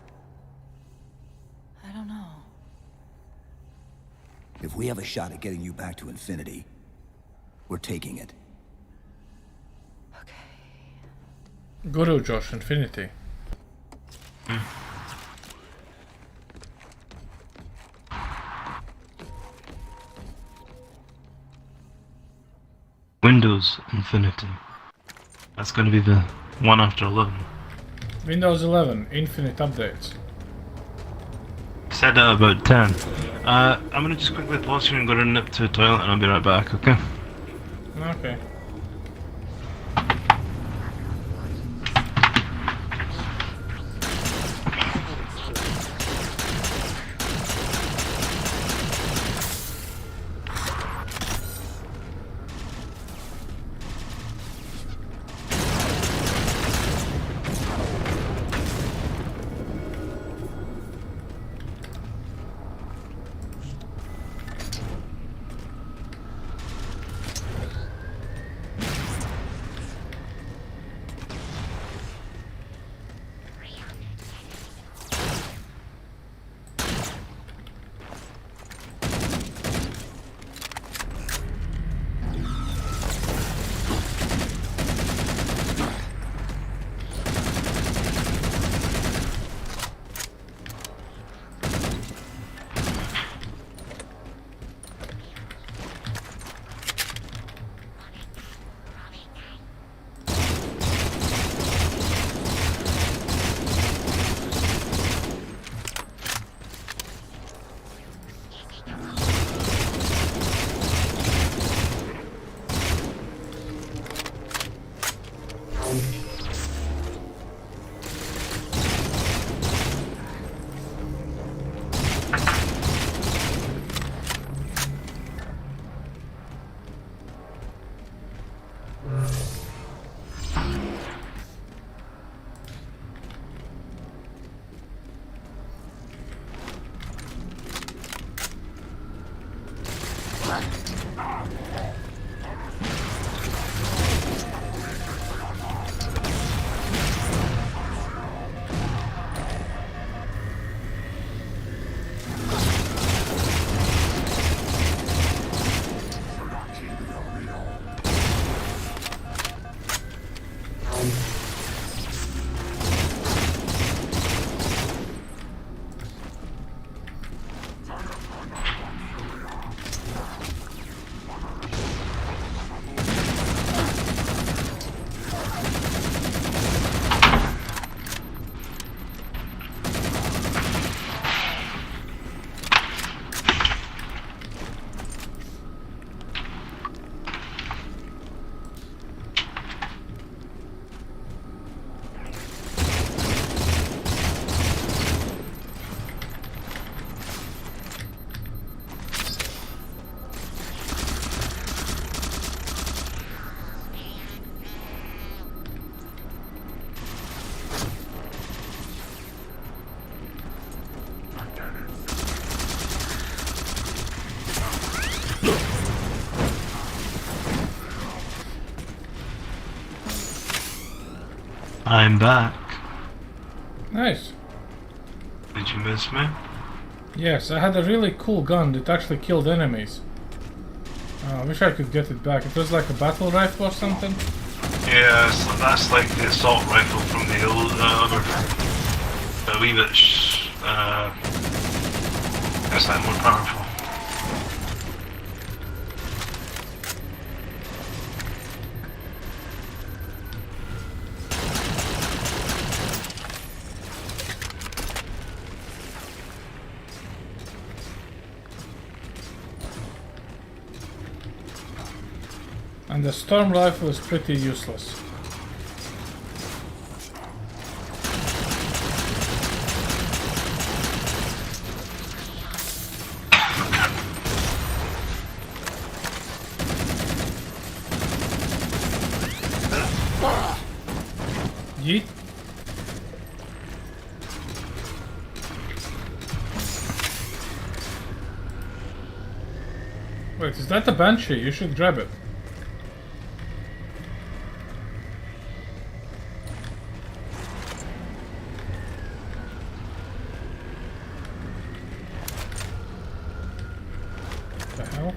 I don't know. If we have a shot at getting you back to Infinity, we're taking it. Guru Josh, Infinity. Windows Infinity. That's going to be the one after 11. Windows 11, infinite updates. Said that about 10. I'm gonna just quickly pause here and go to nip to the toilet and I'll be right back, okay? Okay. I'm back. Nice. Did you miss me? Yes, I had a really cool gun that actually killed enemies. I wish I could get it back. It was like a battle rifle or something. Yeah, so that's like the assault rifle from the old other. A wee bit. That's like more powerful. And the storm rifle is pretty useless. Yeet. Wait, is that the Banshee? You should grab it. The hell?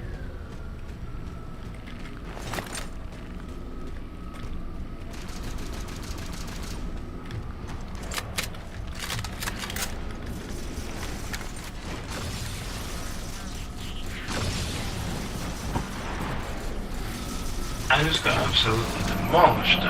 I just got absolutely demolished.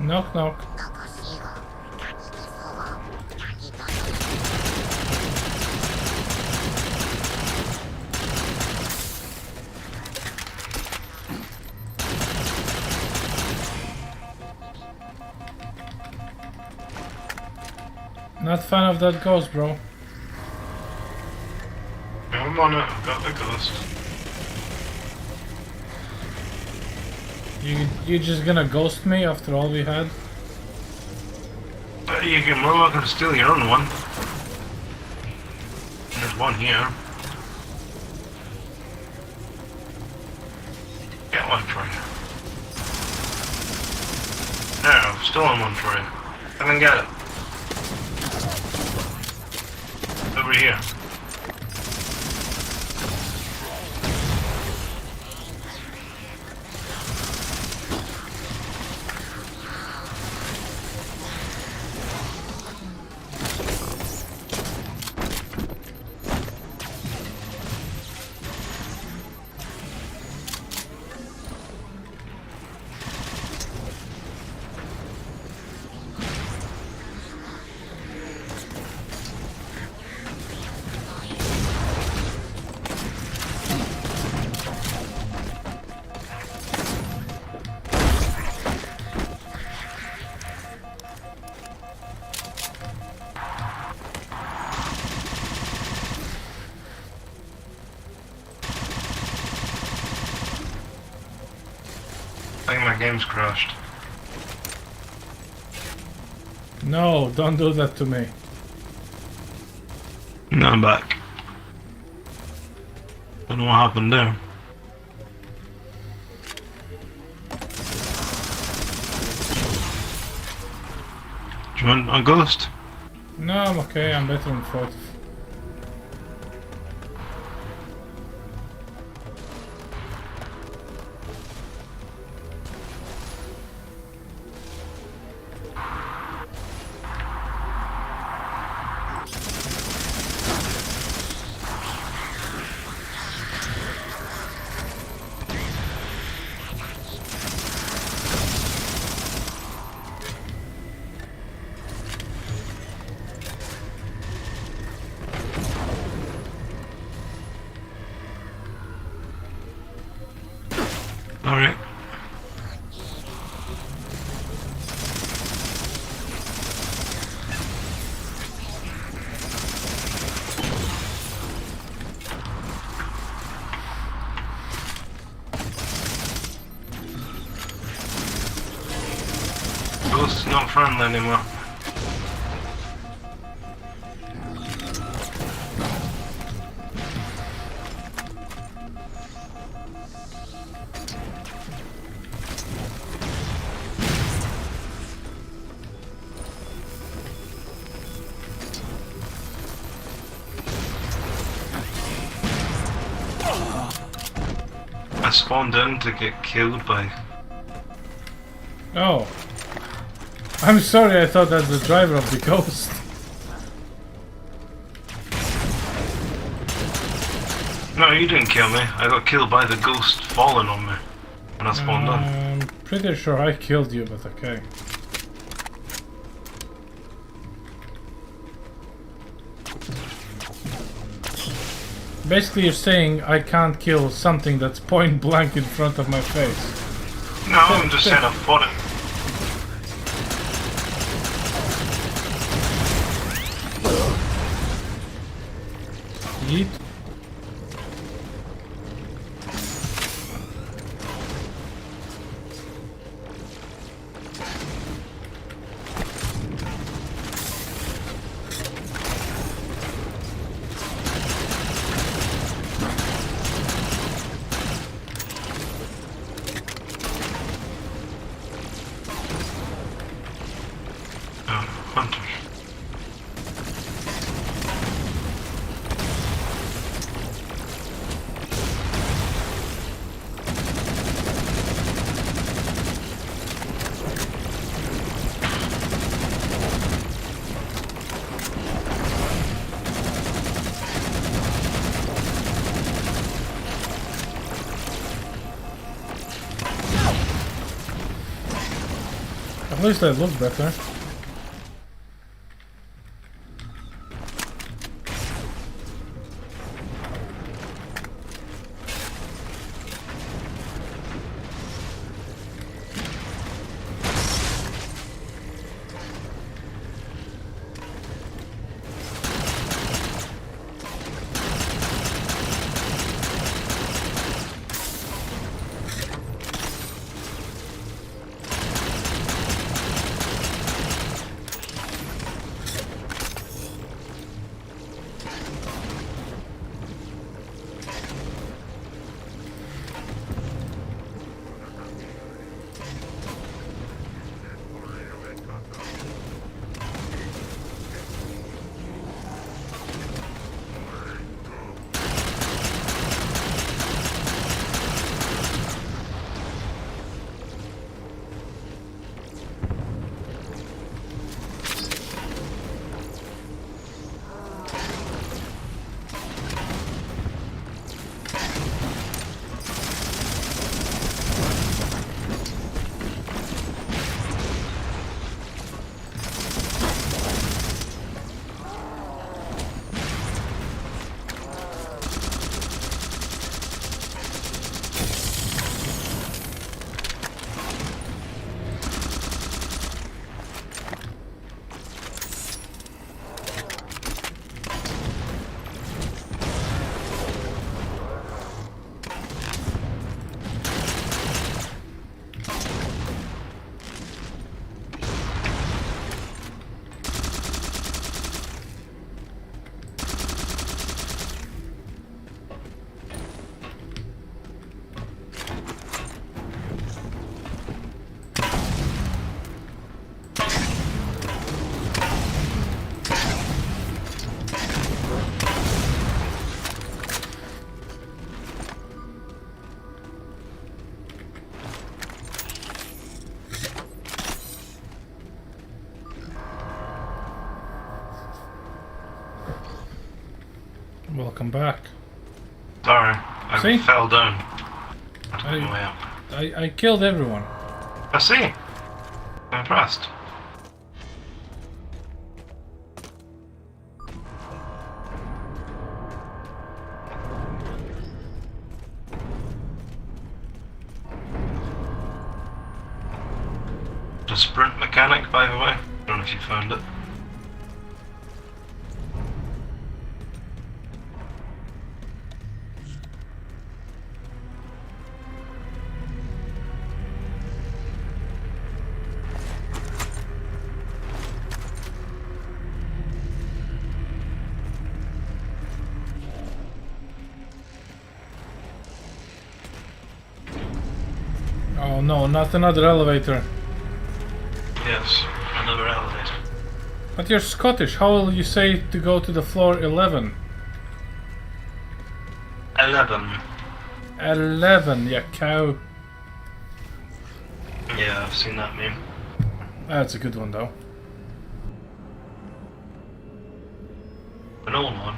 Knock knock. Not fan of that ghost, bro. I'm on it. I've got the ghost. You just gonna ghost me after all we had? You can more welcome to steal your own one. There's one here. Get one for you. There, I've stolen one for you. Come and get it. Over here. I think my game's crashed. No, don't do that to me. No, I'm back. Don't know what happened there. Do you want a ghost? No, I'm okay. I'm better than 40. Alright. Ghost's not friendly anymore. I spawned in to get killed by... Oh. I'm sorry, I thought that's the driver of the ghost. No, you didn't kill me. I got killed by the ghost falling on me when I spawned in. I'm pretty sure I killed you, but okay. Basically, you're saying I can't kill something that's point blank in front of my face. No, I'm just saying I fought it. Yeet. Hunters. At least they look better. Welcome back. Sorry, I See? fell down. I took my way up. I killed everyone. I see. I'm impressed. The sprint mechanic, by the way. Don't know if you found it. Oh no, not another elevator. Yes, another elevator. But you're Scottish, how will you say to go to the floor 11? 11. 11, you cow. Yeah, I've seen that meme. That's a good one though. An old one.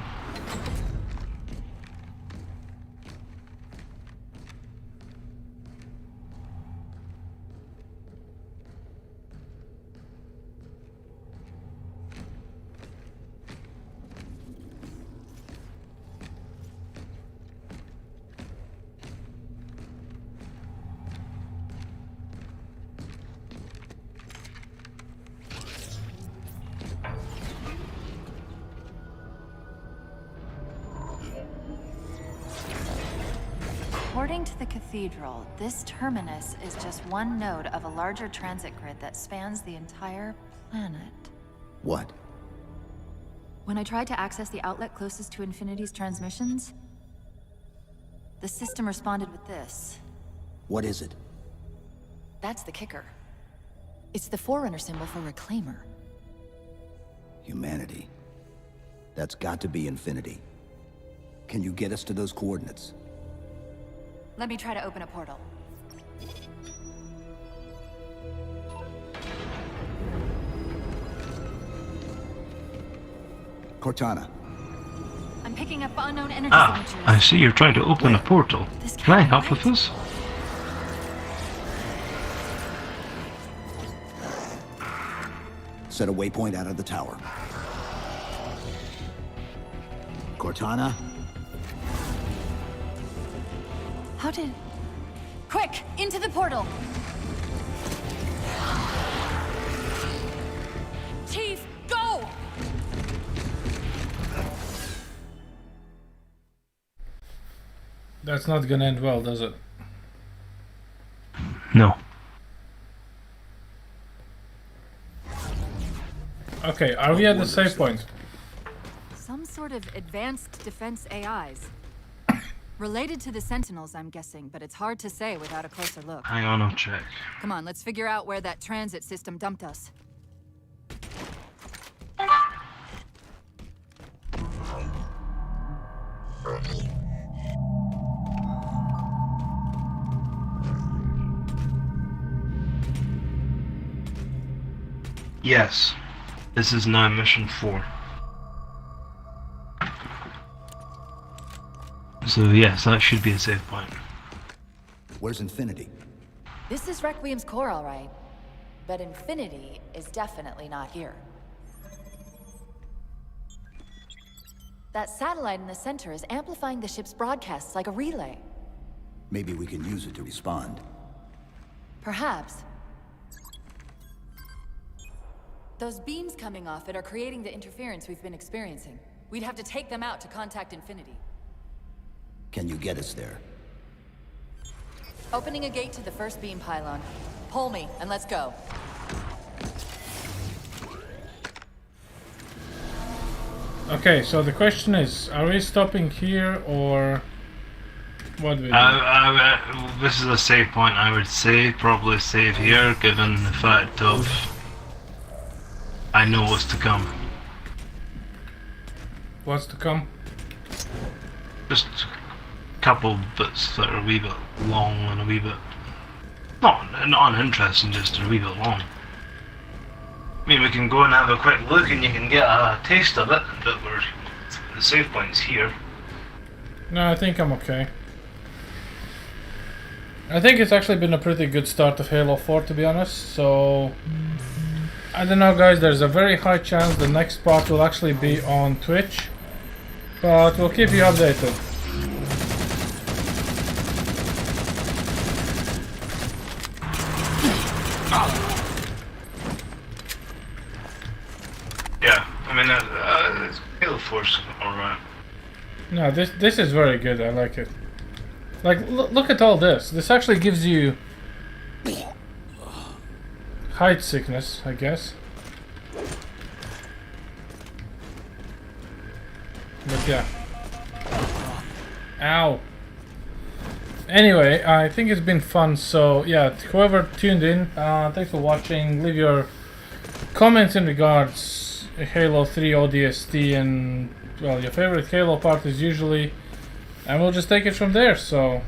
According to the cathedral, this terminus is just one node of a larger transit grid that spans the entire planet. What? When I tried to access the outlet closest to Infinity's transmissions, the system responded with this. What is it? That's the kicker. It's the Forerunner symbol for Reclaimer. Humanity. That's got to be Infinity. Can you get us to those coordinates? Let me try to open a portal. Cortana. I'm picking up unknown energy signatures. I see you're trying to open a portal. Can I help with this? set a waypoint out of the tower. Cortana? How did... Quick! Into the portal! Chief, go! That's not gonna end well, does it? No. Okay, are we at the save point? Some sort of advanced defense AIs. Related to the Sentinels, I'm guessing, but it's hard to say without a closer look. Hang on, I'll check. Come on, let's figure out where that transit system dumped us. Yes. This is now mission 4. So yes, that should be a save point. Where's Infinity? This is Requiem's core, all right. But Infinity is definitely not here. That satellite in the center is amplifying the ship's broadcasts like a relay. Maybe we can use it to respond. Perhaps. Those beams coming off it are creating the interference we've been experiencing. We'd have to take them out to contact Infinity. Can you get us there? Opening a gate to the first beam pylon. Pull me, and let's go. Okay, so the question is, are we stopping here or what do we do? This is a save point, I would say. Probably save here, given the fact of I know what's to come. What's to come? Just a couple bits that are a wee bit long and a wee bit not uninteresting, just a wee bit long. I mean, we can go and have a quick look and you can get a taste of it, but the save point's here. No, I think I'm okay. I think it's actually been a pretty good start of Halo 4, to be honest, so I don't know, guys, there's a very high chance the next part will actually be on Twitch, but we'll keep you updated. Yeah, I mean, Halo 4's alright. No, this is very good, I like it. Like, look at all this. This actually gives you height sickness, I guess. But yeah. Ow. Anyway, I think it's been fun, so yeah, whoever tuned in, thanks for watching. Leave your comments in regards Halo 3 ODST and, well, your favorite Halo part is usually, and we'll just take it from there, so.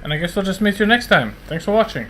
And I guess we'll just meet you next time. Thanks for watching.